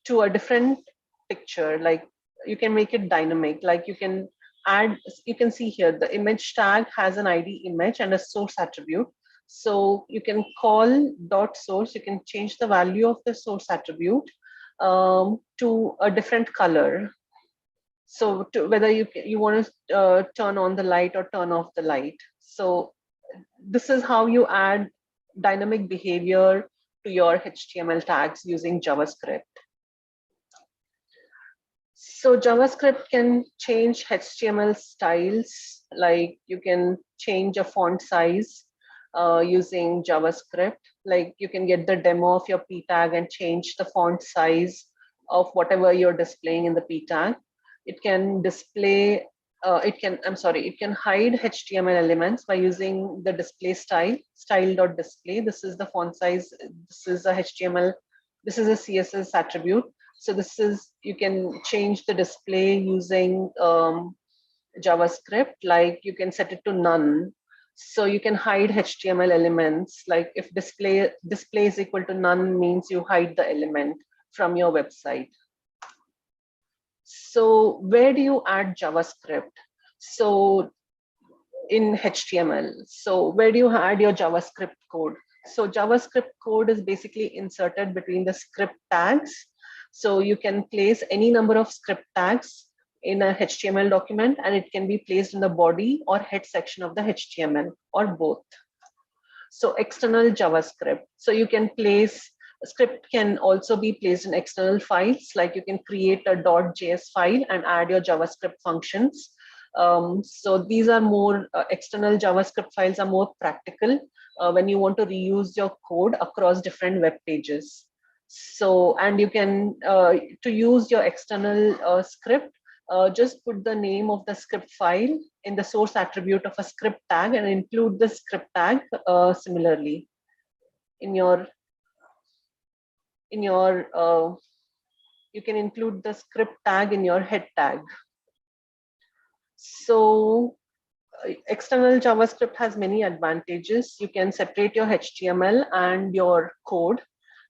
to a different picture. Like you can make it dynamic, like you can add, you can see here the image tag has an ID image and a source attribute. So you can call dot source, you can change the value of the source attribute to a different color. So to, whether you want to turn on the light or turn off the light. So this is how you add dynamic behavior to your HTML tags using JavaScript. So JavaScript can change HTML styles, like you can change a font size using JavaScript. Like you can get the demo of your p tag and change the font size of whatever you're displaying in the p tag. It can display, it can hide HTML elements by using the display style.display. This is the font size, this is a HTML, this is a CSS attribute. So this is, you can change the display using JavaScript, like you can set it to none. So you can hide HTML elements, like if display is equal to none means you hide the element from your website. So where do you add JavaScript? So in HTML. So where do you add your JavaScript code? So JavaScript code is basically inserted between the script tags. So you can place any number of script tags in a HTML document, and it can be placed in the body or head section of the HTML or both. So external JavaScript. So you can place, script can also be placed in external files, like you can create a .js file and add your JavaScript functions. So these are more external JavaScript files are more practical when you want to reuse your code across different web pages. So, and you can, to use your external script, just put the name of the script file in the source attribute of a script tag and include the script tag similarly in your you can include the script tag in your head tag. So external JavaScript has many advantages. You can separate your HTML and your code,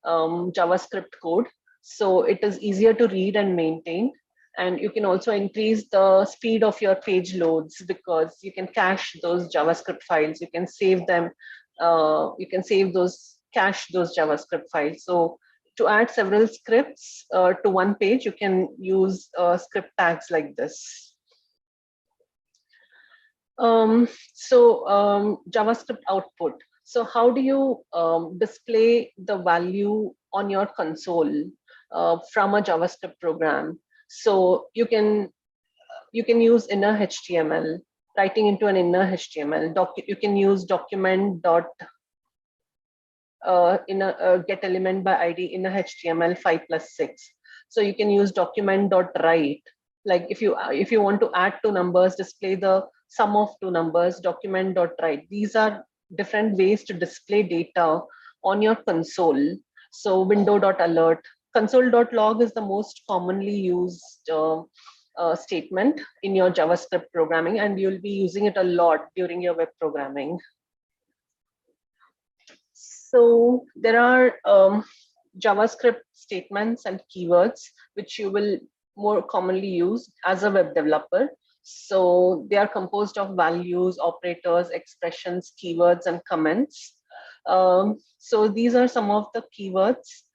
JavaScript code. So it is easier to read and maintain. And you can also increase the speed of your page loads because you can cache those JavaScript files. You can save them. You can cache those JavaScript files. So to add several scripts to one page, you can use script tags like this. JavaScript output. So how do you display the value on your console from a JavaScript program? So you can use inner HTML, writing into an inner HTML. You can use document dot get element by ID inner HTML 5+6. So you can use document dot write. Like if you want to add two numbers, display the sum of two numbers, document dot write. These are different ways to display data on your console. So window dot alert, console dot log is the most commonly used statement in your JavaScript programming, and you'll be using it a lot during your web programming. So there are JavaScript statements and keywords which you will more commonly use as a web developer. So they are composed of values, operators, expressions, keywords, and comments. So these are some of the keywords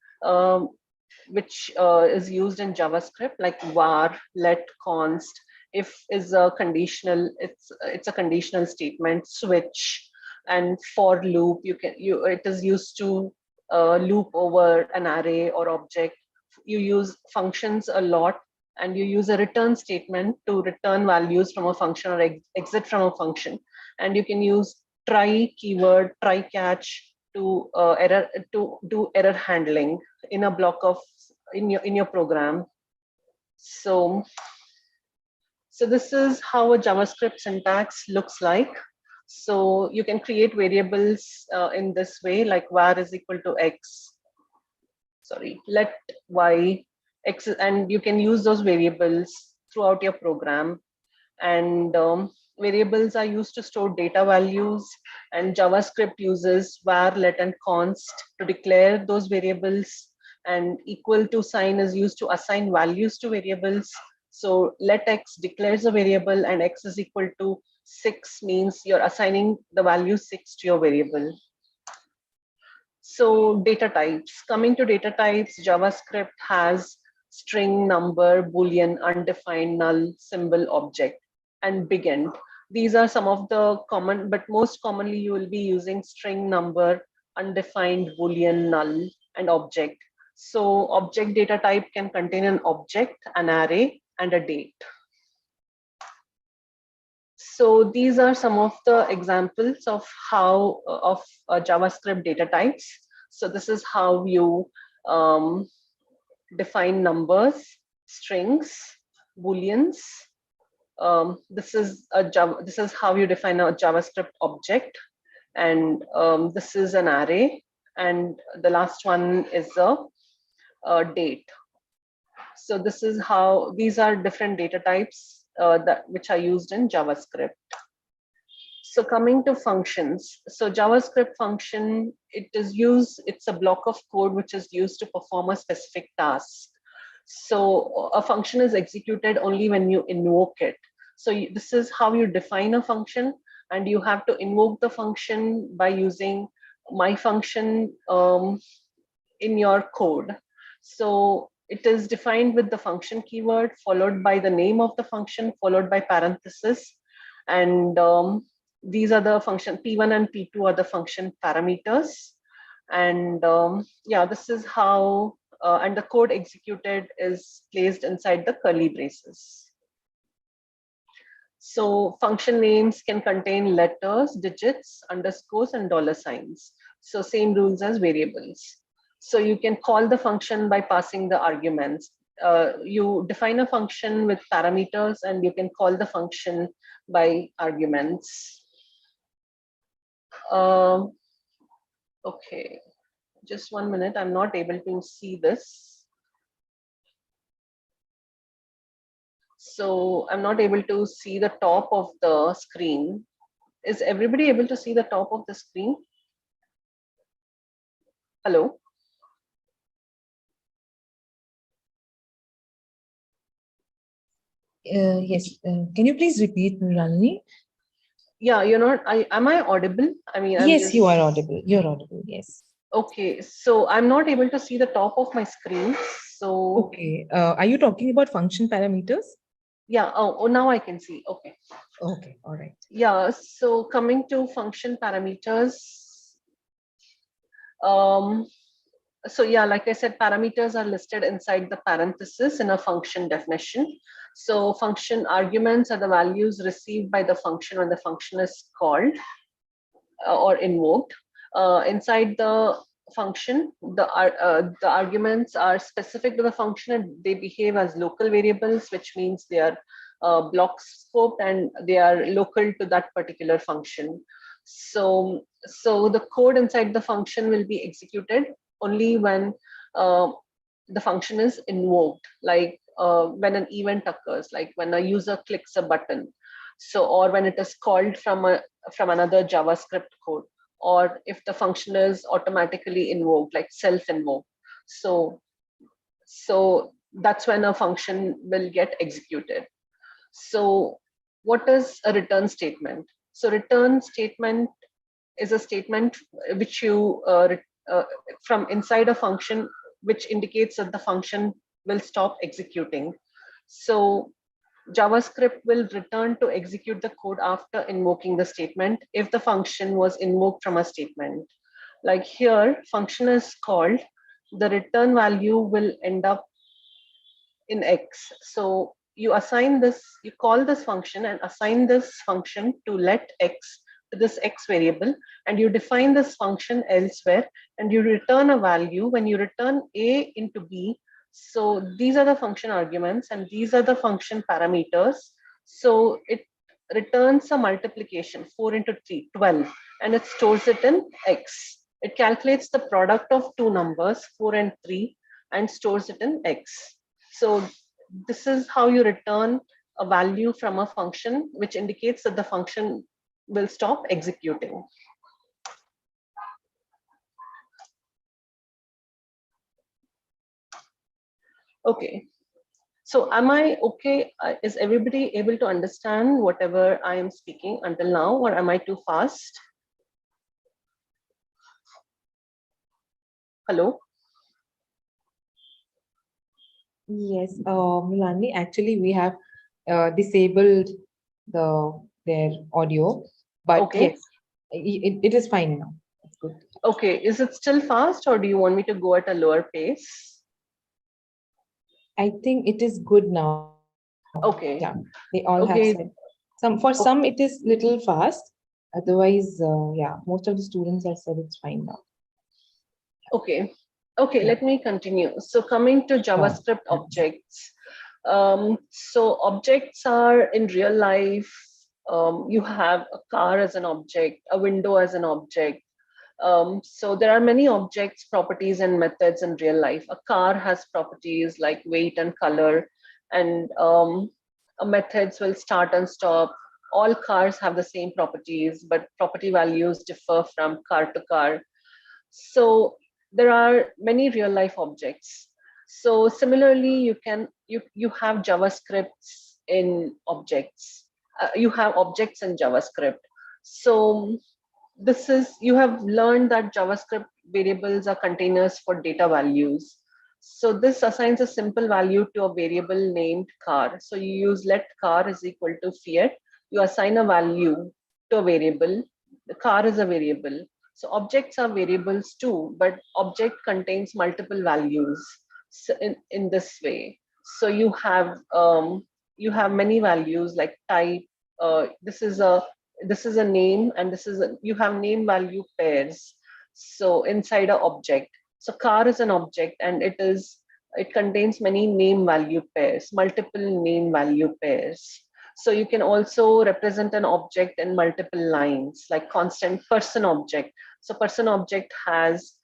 which is used in JavaScript, like var, let, const. If is a conditional, it's a conditional statement. Switch and for loop. It is used to loop over an array or object. You use functions a lot, and you use a return statement to return values from a function or exit from a function. And you can use try keyword, try catch, to do error handling in a block of in your program. So this is how a JavaScript syntax looks like. So you can create variables in this way, like var is equal to x. Sorry, let y x, and you can use those variables throughout your program. And variables are used to store data values, and JavaScript uses var, let, and const to declare those variables, and equal to sign is used to assign values to variables. So let x declares a variable, and x is equal to 6 means you're assigning the value 6 to your variable. So data types, coming to data types, JavaScript has string, number, boolean, undefined, null, symbol, object, and big end. These are some of the common, but most commonly you will be using string, number, undefined, boolean, null, and object. So object data type can contain an object, an array, and a date. So these are some of the examples of how of JavaScript data types. So this is how you define numbers, strings, booleans. This is how you define a JavaScript object, and this is an array, and the last one is a date. So this is how these are different data types which are used in JavaScript. So coming to functions, so JavaScript function, it's a block of code which is used to perform a specific task. So a function is executed only when you invoke it. So this is how you define a function, and you have to invoke the function by using my function in your code. So it is defined with the function keyword followed by the name of the function followed by parenthesis, and these are the function p1 and p2 are the function parameters. And yeah, this is how and the code executed is placed inside the curly braces. So function names can contain letters, digits, underscores, and dollar signs. So same rules as variables. So you can call the function by passing the arguments. You define a function with parameters, and you can call the function by arguments. Okay, just 1 minute. I'm not able to see this. So I'm not able to see the top of the screen. Is everybody able to see the top of the screen? Hello? Yes. Can you please repeat, Nuralini? Yeah, you're not. Am I audible? I mean, yes, you are audible. You're audible. Yes. Okay, so I'm not able to see the top of my screen. So okay, are you talking about function parameters? Yeah. Oh, now I can see. Okay. Okay. All right. Yeah. So coming to function parameters. So yeah, like I said, parameters are listed inside the parenthesis in a function definition. So function arguments are the values received by the function when the function is called or invoked. Inside the function, the arguments are specific to the function, and they behave as local variables, which means they are block scoped and they are local to that particular function. So the code inside the function will be executed only when the function is invoked, like when an event occurs, like when a user clicks a button. So, or when it is called from another JavaScript code, or if the function is automatically invoked, like self-invoked. So that's when a function will get executed. So what is a return statement? So return statement is a statement which you from inside a function, which indicates that the function will stop executing. So JavaScript will return to execute the code after invoking the statement if the function was invoked from a statement. Like here, function is called, the return value will end up in X. So you assign this, you call this function and assign this function to let X this X variable, and you define this function elsewhere, and you return a value. When you return A into B, so these are the function arguments and these are the function parameters. So it returns a multiplication, 4 into 3, 12, and it stores it in X. It calculates the product of two numbers, 4 and 3, and stores it in X. So this is how you return a value from a function, which indicates that the function will stop executing. Okay, so am I okay? Is everybody able to understand whatever I am speaking until now, or am I too fast? Hello? Yes, Milani, actually we have disabled their audio, but Okay. yes, it is fine now. It's good. Okay, is it still fast, or do you want me to go at a lower pace? I think it is good now. Yeah, Okay. they all have Okay. said for some it is little fast. Otherwise, yeah, most of the students have said it's fine now. Okay. Okay, Yeah. let me continue. So coming to JavaScript objects. So objects are in real life, you have a car as an object, a window as an object. So there are many objects, properties, and methods in real life. A car has properties like weight and color, and methods will start and stop. All cars have the same properties, but property values differ from car to car. So there are many real life objects. So similarly, you have JavaScripts in objects. You have objects in JavaScript. So this is, you have learned that JavaScript variables are containers for data values. So this assigns a simple value to a variable named car. So you use let car is equal to fiat. You assign a value to a variable. The car is a variable. So objects are variables too, but object contains multiple values. So in this way, so you have many values like type. This is a name, and you have name value pairs. So inside a object, so car is an object, and it contains many name value pairs, multiple name value pairs. So you can also represent an object in multiple lines, like constant person object. So person object has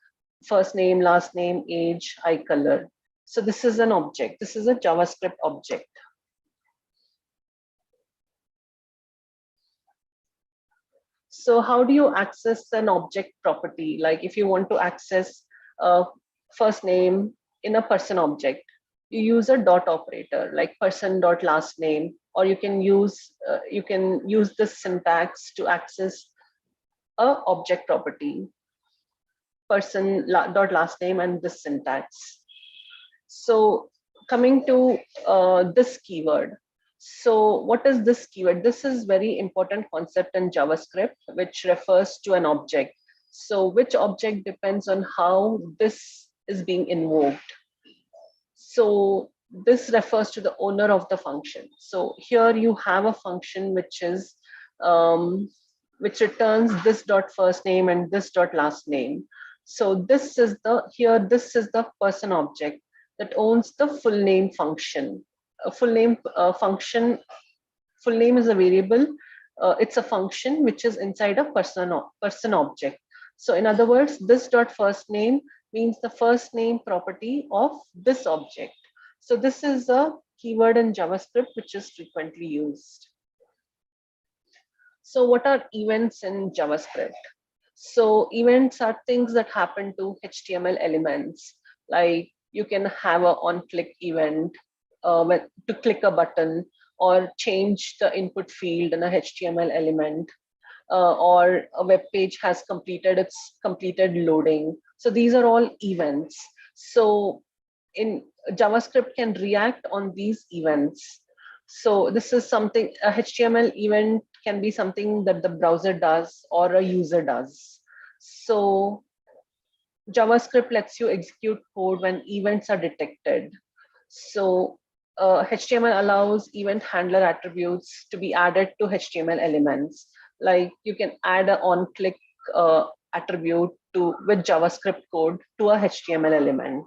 first name, last name, age, eye color. So this is an object. This is a JavaScript object. So how do you access an object property? Like if you want to access a first name in a person object, you use a dot operator like person dot last name, or you can use this syntax to access a object property, person dot last name, and this syntax. So coming to this keyword. So what is this keyword? This is very important concept in JavaScript, which refers to an object. So which object depends on how this is being invoked. So this refers to the owner of the function. So here you have a function which returns this dot first name and this dot last name. So this is the person object that owns the full name function. A full name function, full name is a variable. It's a function which is inside a person object. So in other words, this dot first name means the first name property of this object. So this is a keyword in JavaScript which is frequently used. So what are events in JavaScript? So events are things that happen to HTML elements. Like you can have a on-click event to click a button, or change the input field in a HTML element, or a web page has completed loading. So these are all events. So in JavaScript can react on these events. So this is something, a HTML event can be something that the browser does or a user does. So JavaScript lets you execute code when events are detected. So HTML allows event handler attributes to be added to HTML elements. Like you can add an on-click attribute with JavaScript code to a HTML element.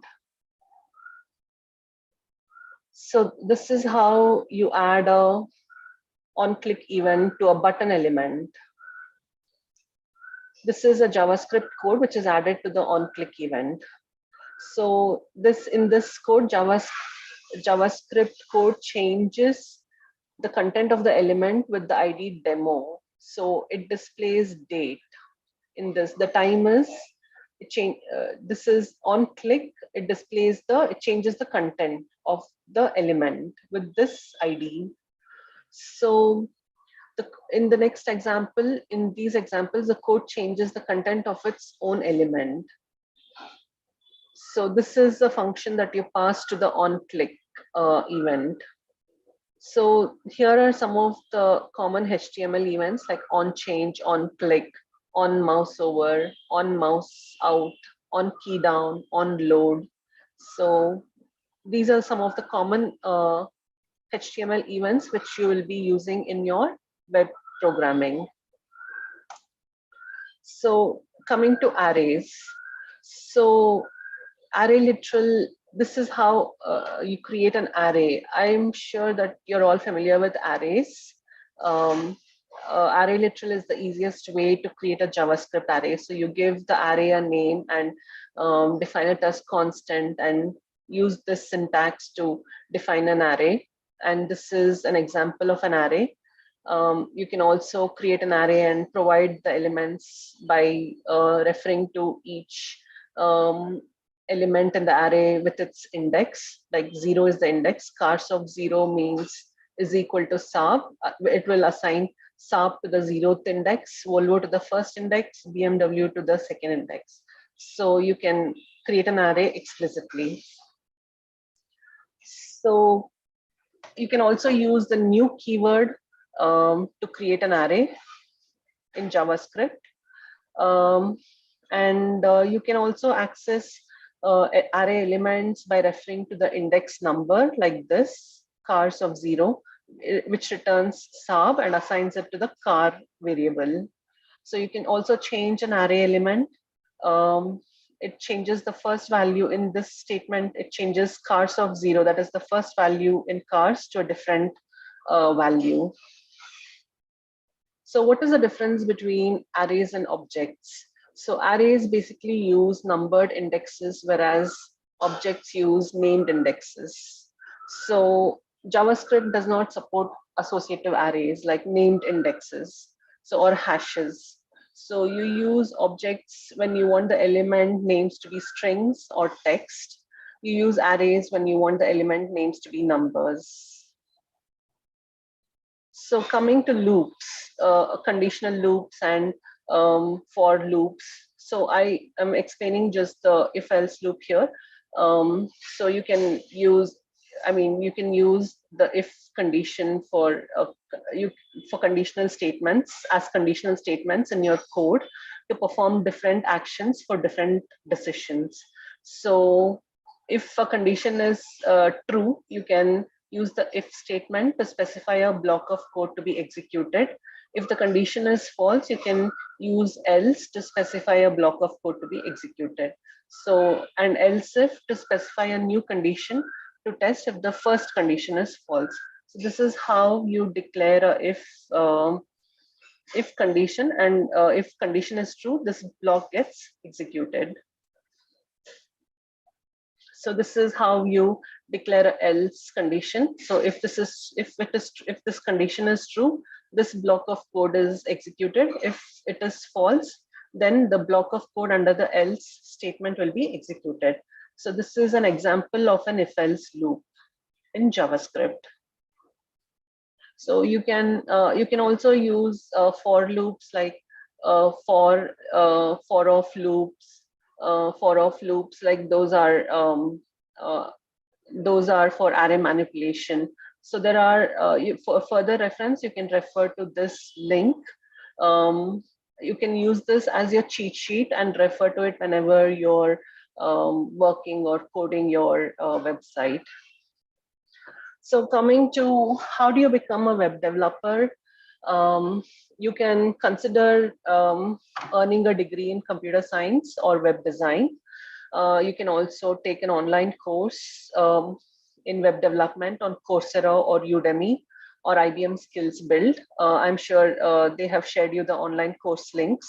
So this is how you add a on-click event to a button element. This is a JavaScript code which is added to the on-click event. So in this code, JavaScript code changes the content of the element with the ID demo. So it displays date. In this, the time is this is on click. It changes the content of the element with this ID. So in the next example, in these examples, the code changes the content of its own element. So this is a function that you pass to the on-click event. So here are some of the common HTML events like on change, on click, on mouse over, on mouse out, on key down, on load. So these are some of the common HTML events which you will be using in your web programming. So coming to arrays. So array literal, this is how you create an array. I'm sure that you're all familiar with arrays. Array literal is the easiest way to create a JavaScript array. So you give the array a name and define it as constant and use this syntax to define an array. And this is an example of an array. You can also create an array and provide the elements by referring to each element in the array with its index. Like 0 is the index. Cars of 0 is equal to SARB. It will assign SARB to the 0th index, Volvo to the first index, BMW to the second index. So you can create an array explicitly. So you can also use the new keyword to create an array in JavaScript. And you can also access array elements by referring to the index number like this, cars of 0, which returns SARB and assigns it to the car variable. So you can also change an array element. It changes the first value in this statement. It changes cars of 0, that is the first value in cars, to a different value. So what is the difference between arrays and objects? So arrays basically use numbered indexes, whereas objects use named indexes. So JavaScript does not support associative arrays like named indexes, or hashes. So you use objects when you want the element names to be strings or text. You use arrays when you want the element names to be numbers. So coming to loops, conditional loops and for loops. So I am explaining just the if-else loop here. So you can use, you can use the if condition for conditional statements as conditional statements in your code to perform different actions for different decisions. So if a condition is true, you can use the if statement to specify a block of code to be executed. If the condition is false, you can use else to specify a block of code to be executed. So, and else if to specify a new condition to test if the first condition is false. So this is how you declare a if condition, and if condition is true, this block gets executed. So this is how you declare an else condition. So if this condition is true, this block of code is executed. If it is false, then the block of code under the else statement will be executed. So this is an example of an if-else loop in JavaScript. So you can also use for loops like for of loops. Like those are for array manipulation. So there are for further reference, you can refer to this link. You can use this as your cheat sheet and refer to it whenever you're working or coding your website. So coming to how do you become a web developer? You can consider earning a degree in computer science or web design. You can also take an online course in web development on Coursera or Udemy or IBM SkillsBuild. I'm sure they have shared you the online course links.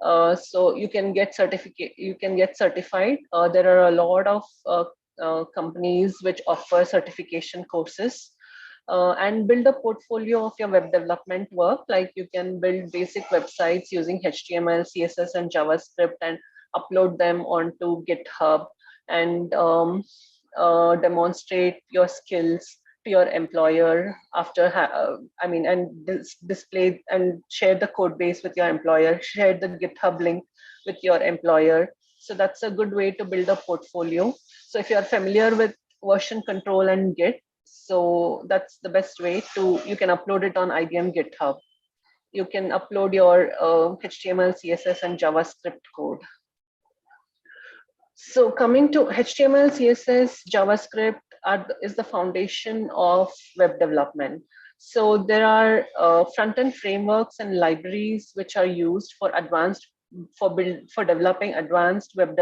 So you can get certified. There are a lot of companies which offer certification courses, and build a portfolio of your web development work. Like you can build basic websites using HTML, CSS, and JavaScript and upload them onto GitHub, and demonstrate your skills to your employer after and display and share the code base with your employer, share the GitHub link with your employer. So that's a good way to build a portfolio. So if you're familiar with version control and Git, so that's the best way to, you can upload it on IBM GitHub. You can upload your HTML, CSS, and JavaScript code. So coming to HTML, CSS, JavaScript is the foundation of web development. So there are front-end frameworks and libraries which are used for for developing advanced web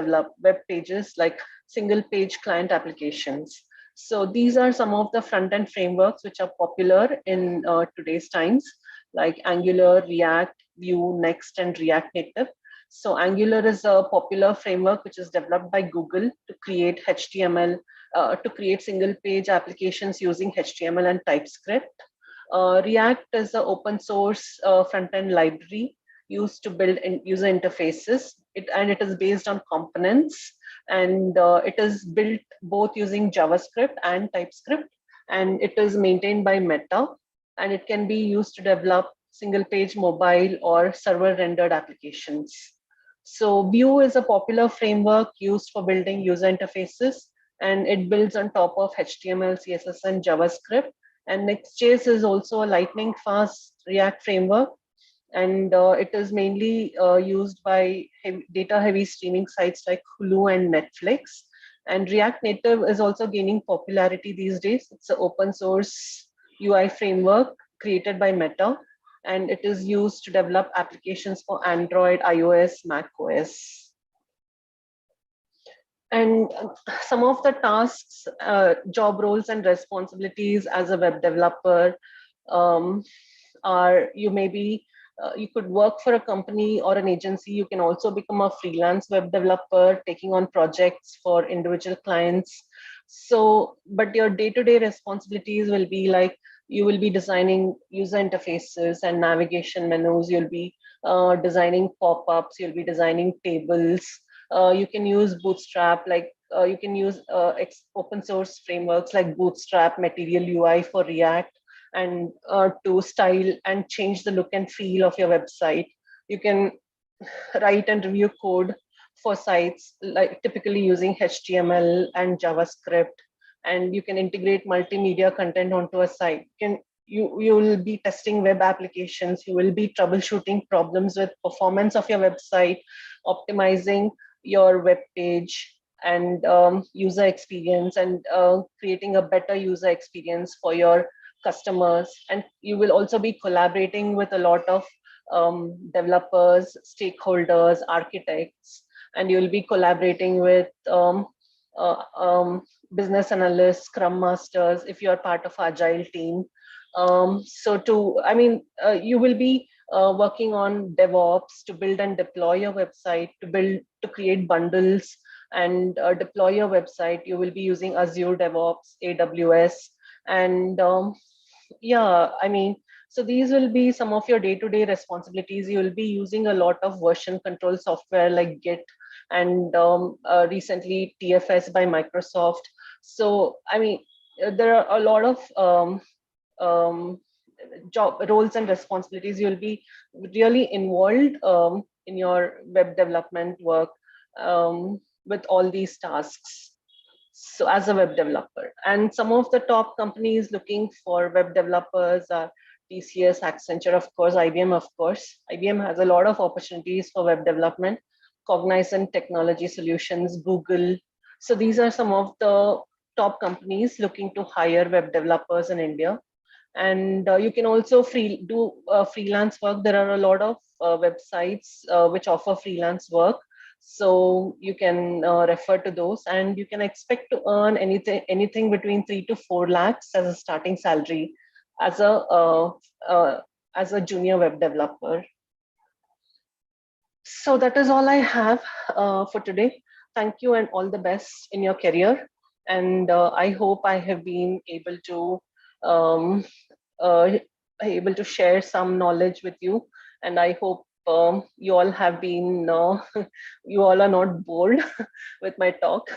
pages like single-page client applications. So these are some of the front-end frameworks which are popular in today's times, like Angular, React, Vue, Next, and React Native. So Angular is a popular framework which is developed by Google to create HTML, to create single page applications using HTML and TypeScript. React is an open source front-end library used to build user interfaces. It is based on components, and it is built both using JavaScript and TypeScript, and it is maintained by Meta, and it can be used to develop single page mobile or server rendered applications. So Vue is a popular framework used for building user interfaces, and it builds on top of HTML, CSS, and JavaScript. And Next.js is also a lightning fast React framework, and it is mainly used by data heavy streaming sites like Hulu and Netflix. And React Native is also gaining popularity these days. It's an open source UI framework created by Meta, and it is used to develop applications for Android, iOS, Mac OS. And some of the tasks, job roles and responsibilities as a web developer are, you could work for a company or an agency. You can also become a freelance web developer, taking on projects for individual clients. So, but your day-to-day responsibilities will be like, you will be designing user interfaces and navigation menus. You'll be designing pop-ups. You'll be designing tables. You can use Bootstrap, you can use open source frameworks like Bootstrap, Material UI for React, and to style and change the look and feel of your website. You can write and review code for sites, like typically using HTML and JavaScript, and you can integrate multimedia content onto a site. You will be testing web applications. You will be troubleshooting problems with performance of your website, optimizing your web page and user experience, and creating a better user experience for your customers. And you will also be collaborating with a lot of developers, stakeholders, architects, and you will be collaborating with business analysts, scrum masters, if you are part of agile team. You will be working on DevOps to build and deploy your website, to create bundles and deploy your website. You will be using Azure DevOps, AWS, and so these will be some of your day-to-day responsibilities. You will be using a lot of version control software like Git, and recently TFS by Microsoft. So there are a lot of job roles and responsibilities. You'll be really involved in your web development work with all these tasks. So as a web developer, and some of the top companies looking for web developers are TCS, Accenture, of course, IBM, of course. IBM has a lot of opportunities for web development, Cognizant Technology Solutions, Google. So these are some of the top companies looking to hire web developers in India. And you can also do freelance work. There are a lot of websites which offer freelance work, so you can refer to those, and you can expect to earn anything between 3 to 4 lakhs as a starting salary as a uh, as a junior web developer. So that is all I have for today. Thank you and all the best in your career. And I hope I have been um, uh, able to share some knowledge with you. And I hope you all have been, you all are not bored with my talk.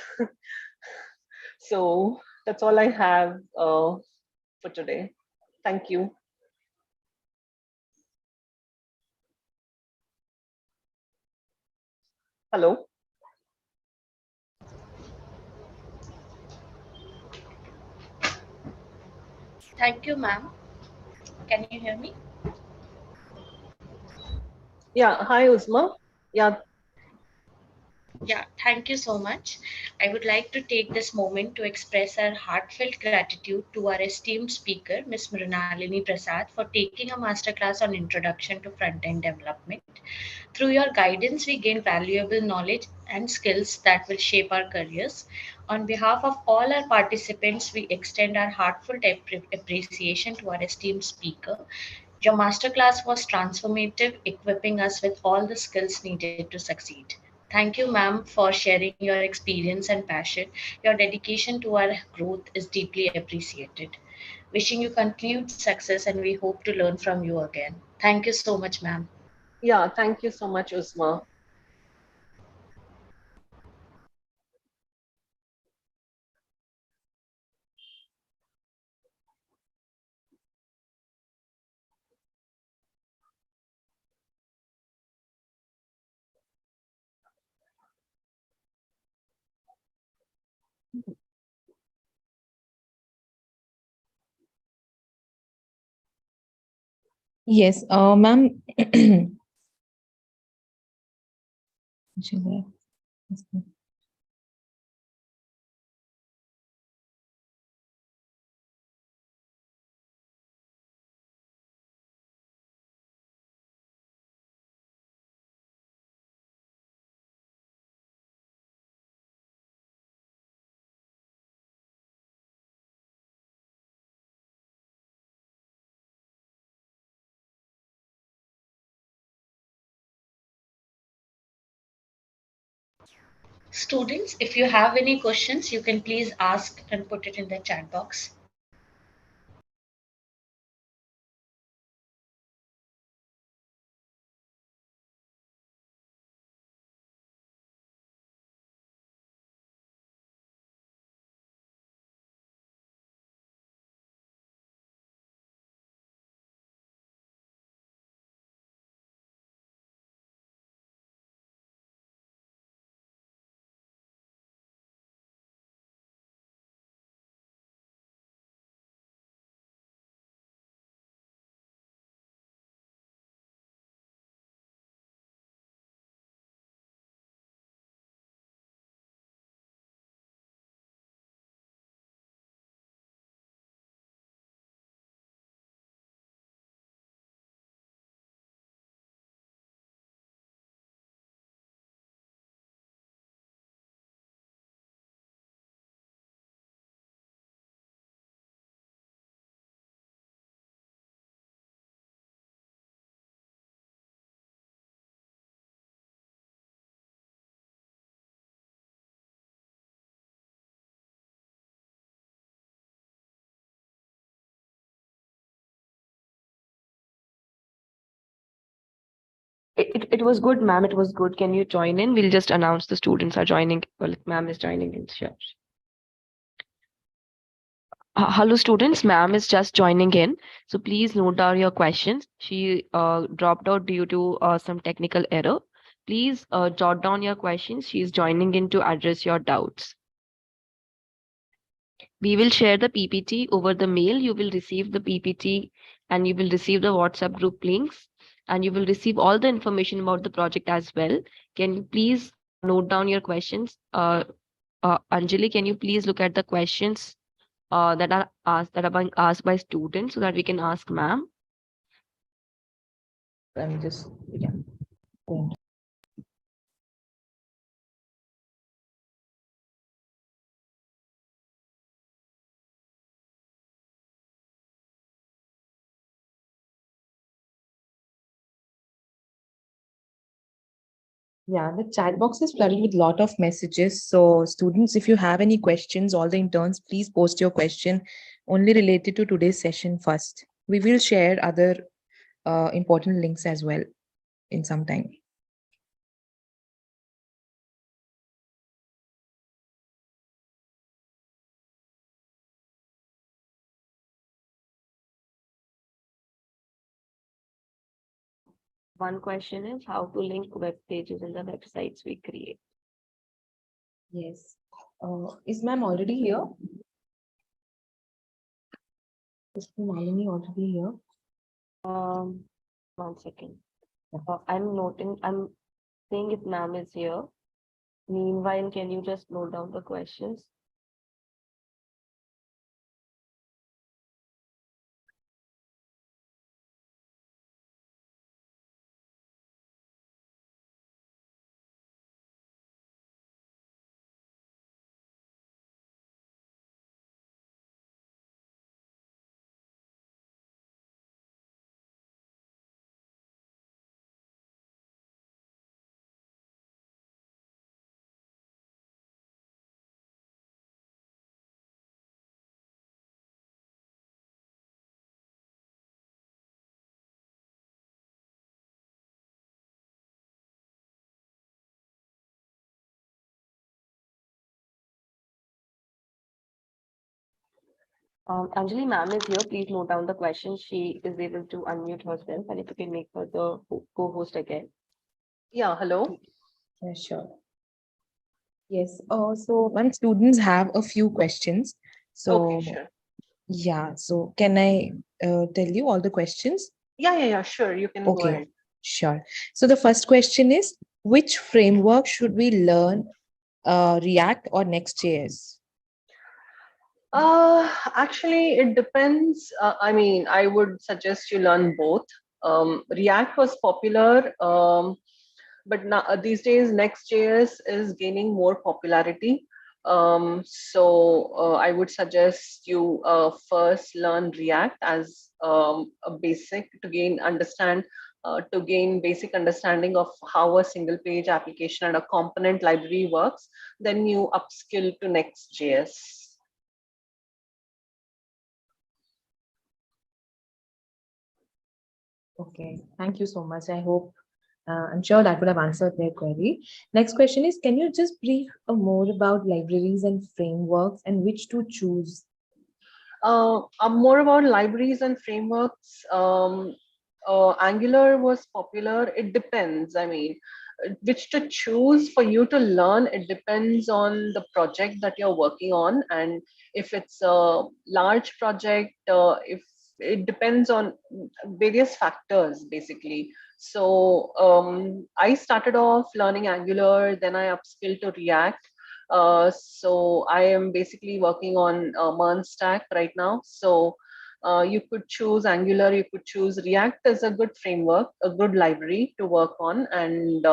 So that's all I have for today. Thank you. Hello. Thank you, ma'am. Can you hear me? Yeah. Hi, Uzma. Yeah. Yeah, thank you so much. I would like to take this moment to express our heartfelt gratitude to our esteemed speaker, Ms. Mrinalini Prasad, for taking a masterclass on Introduction to Front-End Development. Through your guidance, we gain valuable knowledge and skills that will shape our careers. On behalf of all our participants, we extend our heartfelt appreciation to our esteemed speaker. Your masterclass was transformative, equipping us with all the skills needed to succeed. Thank you, ma'am, for sharing your experience and passion. Your dedication to our growth is deeply appreciated. Wishing you continued success, and we hope to learn from you again. Thank you so much, ma'am. Yeah. Thank you so much, Uzma. Yes, ma'am. Students, if you have any questions, you can please ask and put it in the chat box. It was good, ma'am. It was good. Can you join in? We'll just announce the students are joining. Well, ma'am is joining in. Sure. Hello, students. Ma'am is just joining in. So please note down your questions. She dropped out due to some technical error. Please jot down your questions. She is joining in to address your doubts. We will share the PPT over the mail. You will receive the PPT and you will receive the WhatsApp group links and you will receive all the information about the project as well. Can you please note down your questions? Anjali, can you please look at the questions that are being asked by students so that we can ask ma'am? I'm just going to. Yeah, the chat box is flooded with a lot of messages. So, students, if you have any questions, all the interns, please post your question only related to today's session first. We will share other important links as well in some time. One question is how to link web pages in the websites we create. Yes. Is ma'am already here? Is Malini already here? 1 second. I'm saying if ma'am is here. Meanwhile, can you just note down the questions? Anjali ma'am is here. Please note down the questions. She is able to unmute herself, and if you can make her the co-host again. Yeah, hello. Yeah, sure. Yes. So when students have a few questions, Okay, so sure. yeah. So can I tell you all the questions? Yeah, sure. You can go Okay, ahead. sure. So the first question is, which framework should we learn? React or Next.js? Actually, it depends. I mean, I would suggest you learn both. React was popular, but now, these days, Next.js is gaining more popularity. So I would suggest you first learn React as a basic to gain basic understanding of how a single page application and a component library works. Then you upskill to Next.js. Okay, thank you so much. I hope I'm sure that would have answered their query. Next question is, can you just brief more about libraries and frameworks and which to choose? More about libraries and frameworks. Angular was popular. It depends. I mean, which to choose for you to learn, it depends on the project that you're working on. And if it's a large project, if it depends on various factors, basically. So I started off learning Angular, then I upskilled to React. So I am basically working on MERN stack right now. So you could choose Angular, you could choose React as a good framework, a good library to work on. And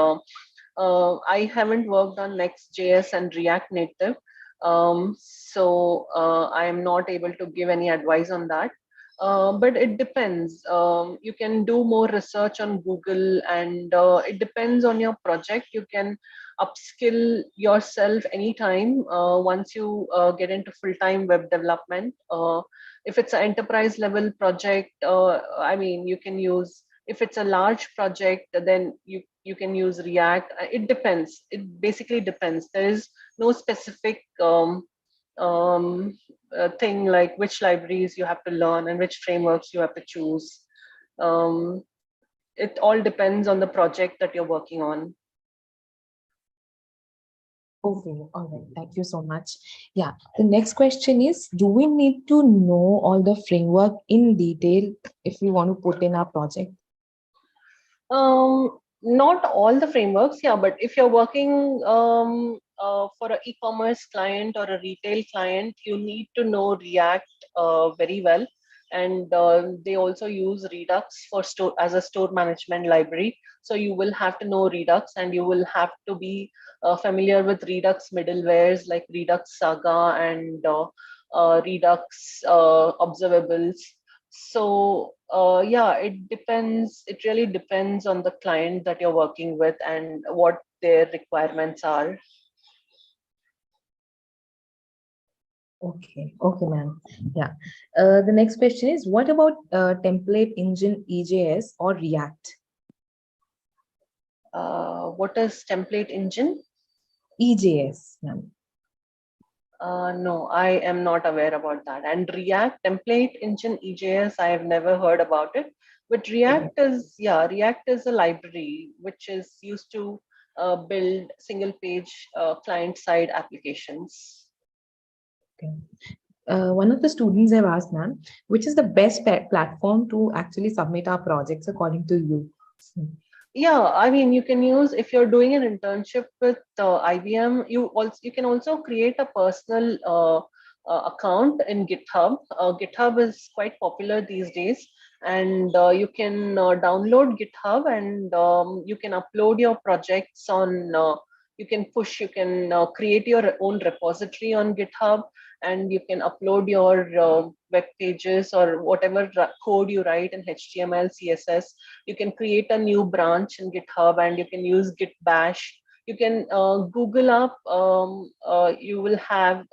I haven't worked on Next.js and React Native. So I am not able to give any advice on that. But it depends. You can do more research on Google, and it depends on your project. You can upskill yourself anytime once you get into full-time web development. If it's an enterprise level project, I mean, you can use, if it's a large project, then you can use React. It depends. It basically depends. There is no specific thing like which libraries you have to learn and which frameworks you have to choose. Um, it all depends on the project that you're working on. Okay, all right. Thank you so much. Yeah, the next question is, do we need to know all the framework in detail if we want to put in our project? Not all the frameworks, yeah, but if you're working for an e-commerce client or a retail client, you need to know React very well. And they also use Redux for store as a store management library. So you will have to know Redux, and you will have to be familiar with Redux middlewares like Redux Saga and Redux observables. So yeah, it depends. It really depends on the client that you're working with and what their requirements are. Okay, okay, ma'am. Yeah. The next question is, what about template engine EJS or React? What is template engine? EJS, ma'am. No, I am not aware about that. And React template engine EJS, I have never heard about it. But Okay. React is, yeah, React is a library which is used to build single page client side applications. Okay. One of the students have asked, ma'am, which is the best platform to actually submit our projects according to you? Yeah, I mean, you can use, if you're doing an internship with IBM, you can also create a personal account in GitHub. GitHub is quite popular these days, and you can download GitHub, and you can upload your projects on. You can create your own repository on GitHub, and you can upload your web pages or whatever code you write in HTML, CSS. You can create a new branch in GitHub, and you can use Git Bash. You can Google up, you will have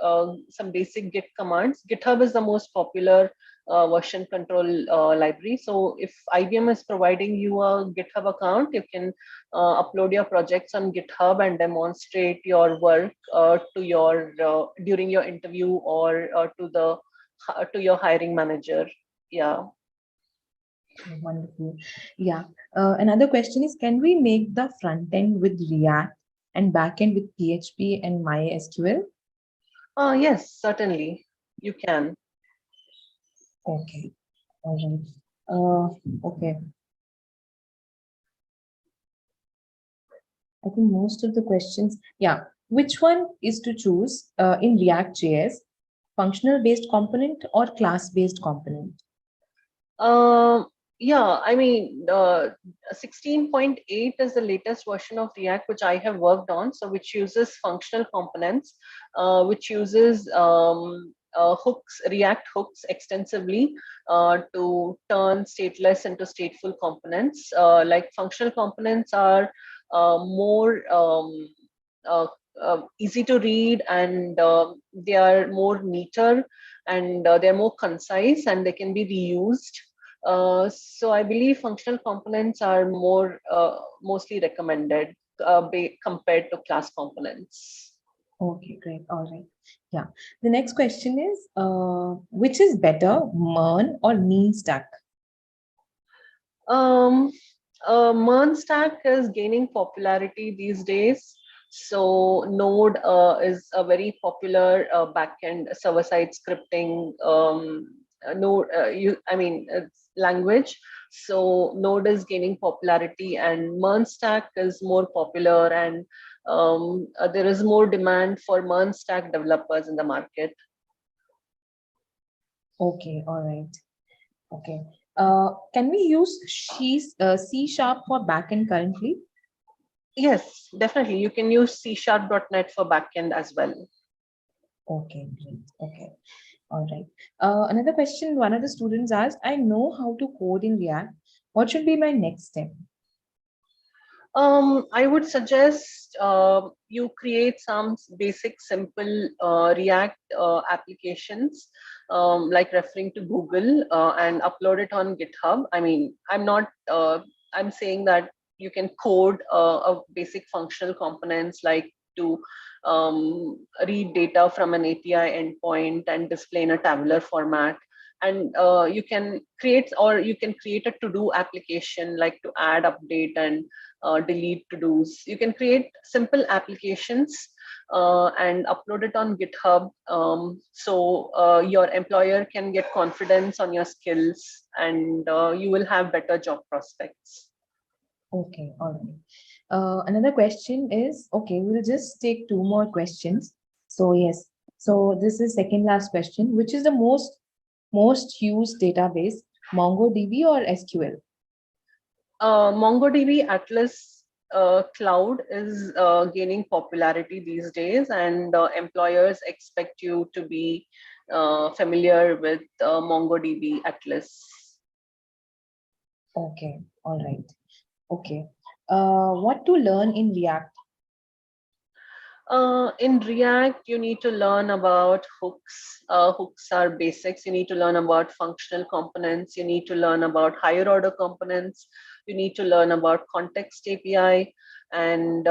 some basic Git commands. GitHub is the most popular version control library. So if IBM is providing you a GitHub account, you can upload your projects on GitHub and demonstrate your work to your during your interview or to your hiring manager. Yeah. Okay, wonderful. Yeah. Another question is, can we make the front end with React and back end with PHP and MySQL? Yes, certainly you can. Okay. All right. Okay. I think most of the questions, yeah. Which one is to choose in React.js, functional based component or class based component? Um, yeah, I mean, 16.8 is the latest version of React which I have worked on. So, which uses functional components, which uses hooks, React hooks extensively to turn stateless into stateful components. Like functional components are more uh, easy to read, and they are more neater, and they're more concise, and they can be reused. So I believe functional components are mostly recommended compared to class components. Okay, great. All right. Yeah. The next question is, which is better, MERN or mean stack? Um, MERN stack is gaining popularity these days. So Node is a very popular backend server-side scripting Node. I mean, it's language. So Node is gaining popularity, and MERN stack is more popular, and there is more demand for MERN stack developers in the market. Okay, all right. Okay. Can we use C Sharp for backend currently? Yes, definitely. You can use C#.net for backend as well. Okay, great. Okay. All right. Another question one of the students asked, I know how to code in React. What should be my next step? I would suggest you create some basic, simple React applications, like referring to Google, and upload it on GitHub. I mean, I'm saying that you can code a basic functional components like to read data from an API endpoint and display in a tabular format. And you can create a to-do application like to add, update, and delete to-dos. You can create simple applications and upload it on GitHub, so your employer can get confidence on your skills, and you will have better job prospects. Okay, all right. Another question is, okay, we'll just take two more questions. So yes, so this is second last question. Which is the most used database, MongoDB or SQL? MongoDB Atlas Cloud is gaining popularity these days, and employers expect you to be familiar with MongoDB Atlas. Okay, all right. Okay. What to learn in React? In React, you need to learn about hooks. Hooks are basics. You need to learn about functional components. You need to learn about higher order components. You need to learn about context API and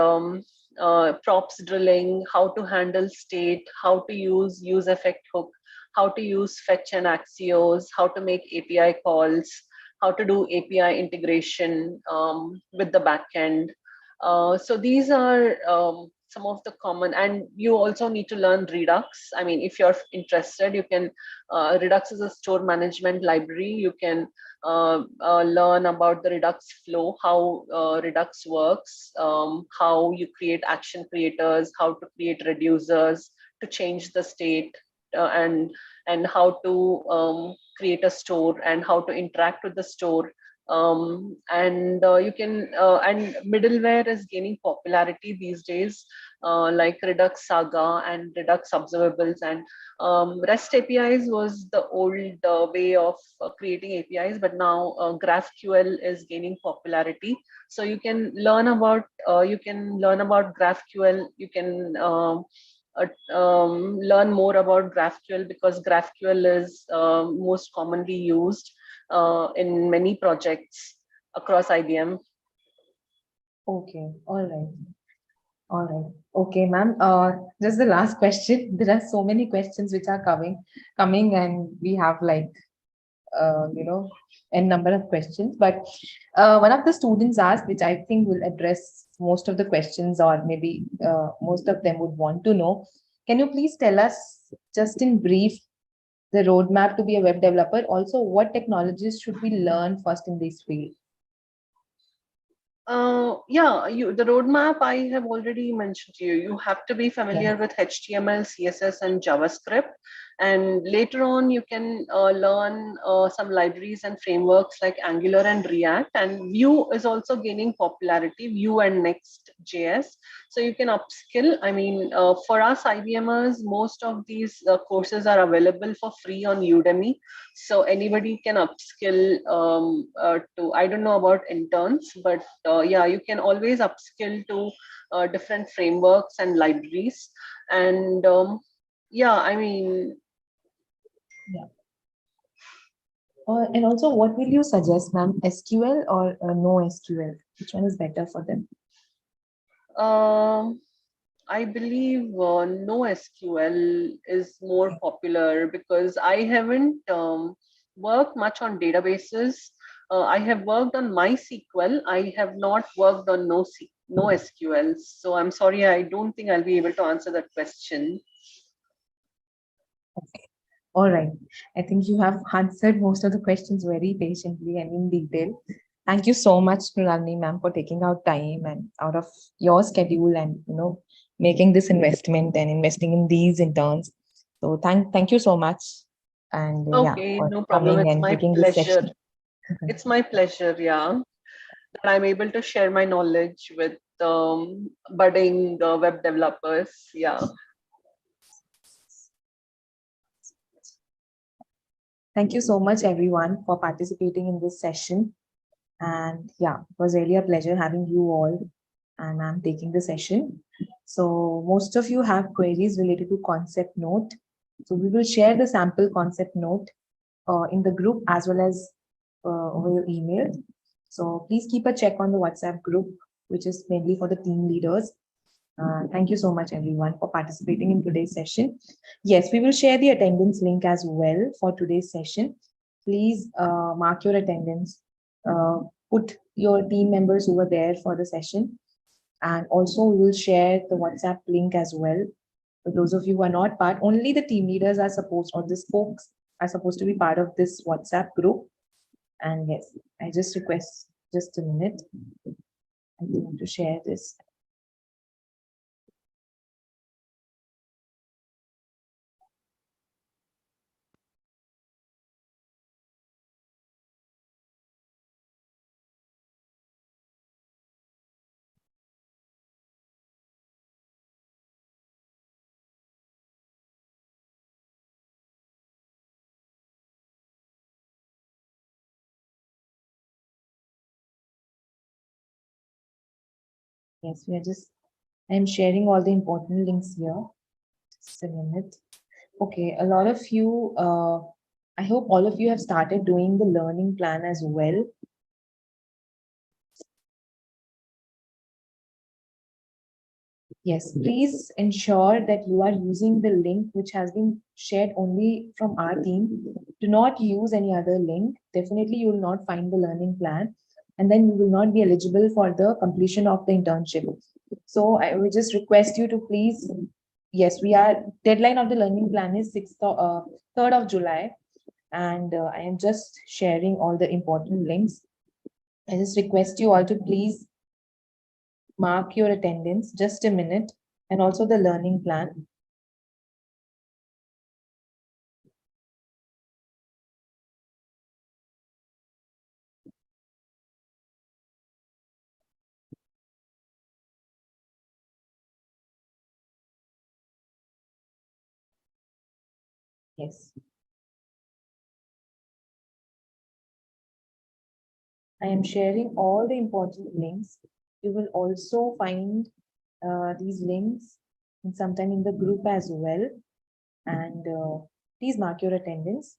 props drilling, how to handle state, how to use effect hook, how to use fetch and axios, how to make API calls, how to do API integration with the backend. So these are some of the common, and you also need to learn Redux. I mean, if you're interested, you can, Redux is a store management library. You can learn about the Redux flow, how Redux works, how you create action creators, how to create reducers to change the state, and how to create a store and how to interact with the store. And you can and middleware is gaining popularity these days, like Redux Saga and Redux Observables, and REST APIs was the old way of creating APIs, but now GraphQL is gaining popularity. So you can learn about GraphQL. You can learn more about GraphQL, because GraphQL is most commonly used in many projects across IBM. Okay, all right. All right. Okay, ma'am. Just the last question. There are so many questions which are coming, and we have like, a number of questions. But one of the students asked, which I think will address most of the questions, or maybe most of them would want to know. Can you please tell us, just in brief, the roadmap to be a web developer? Also, what technologies should we learn first in this field? Yeah, the roadmap I have already mentioned to you. You have to be familiar with HTML, CSS, and JavaScript. And later on, you can learn some libraries and frameworks like Angular and React. And Vue is also gaining popularity, Vue and Next.js. So you can upskill. I mean, for us IBMers, most of these courses are available for free on Udemy. So anybody can upskill to, I don't know about interns, but yeah, you can always upskill to different frameworks and libraries. And yeah, I mean, Yeah. And also, what will you suggest, ma'am? SQL or no SQL? Which one is better for them? I believe no SQL is more popular, because I haven't worked much on databases. I have worked on MySQL. I have not worked on no SQL. So I'm sorry, I don't think I'll be able to answer that question. Okay. All right. I think you have answered most of the questions very patiently and in detail. Thank you so much, Nuralini ma'am, for taking out time and out of your schedule, and making this investment and investing in these interns. So thank you so much. And yeah, Okay, for no problem. coming It's and my taking this pleasure. session. It's my pleasure, yeah, that I'm able to share my knowledge with budding web developers. Yeah. Thank you so much, everyone, for participating in this session. And yeah, it was really a pleasure having you all. And I'm taking the session. So most of you have queries related to concept note. So we will share the sample concept note in the group as well as over your email. So please keep a check on the WhatsApp group, which is mainly for the team leaders. Thank you so much, everyone, for participating in today's session. Yes, we will share the attendance link as well for today's session. Please mark your attendance, put your team members who were there for the session. And also we will share the WhatsApp link as well. For those of you who are not part, only the team leaders are supposed, or the folks are supposed to be part of this WhatsApp group. And yes, I just request just a minute. I'm going to share this. Yes, I'm sharing all the important links here. Just a minute. Okay, a lot of you, I hope all of you have started doing the learning plan as well. Yes, please ensure that you are using the link which has been shared only from our team. Do not use any other link. Definitely, you will not find the learning plan, and then you will not be eligible for the completion of the internship. So I will just request you to please, yes, deadline of the learning plan is 3rd of July, and I am just sharing all the important links. I just request you all to please mark your attendance, just a minute, and also the learning plan. Yes. I am sharing all the important links. You will also find these links sometime in the group as well. And please mark your attendance.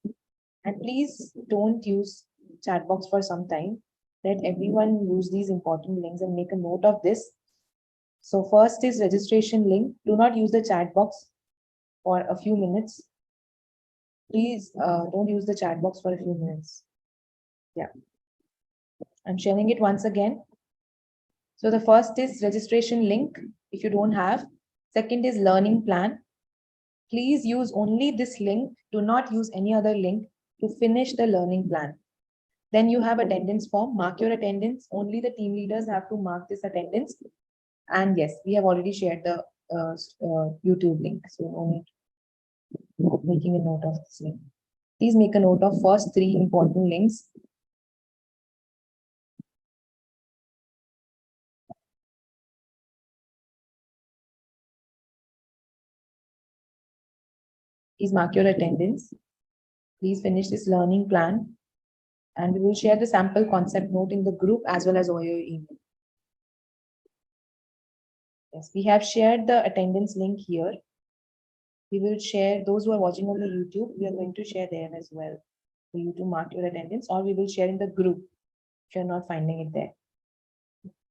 And please don't use chat box for some time. Let everyone use these important links and make a note of this. So first is registration link. Do not use the chat box for a few minutes. Please don't use the chat box for a few minutes. Yeah. I'm sharing it once again. So the first is registration link if you don't have. Second is learning plan. Please use only this link. Do not use any other link to finish the learning plan. Then you have attendance form. Mark your attendance. Only the team leaders have to mark this attendance. And yes, we have already shared the YouTube link. So no need making a note of this link. Please make a note of first 3 important links. Please mark your attendance. Please finish this learning plan. And we will share the sample concept note in the group as well as over your email. Yes, we have shared the attendance link here. We will share those who are watching on the YouTube. We are going to share there as well for you to mark your attendance, or we will share in the group if you're not finding it there.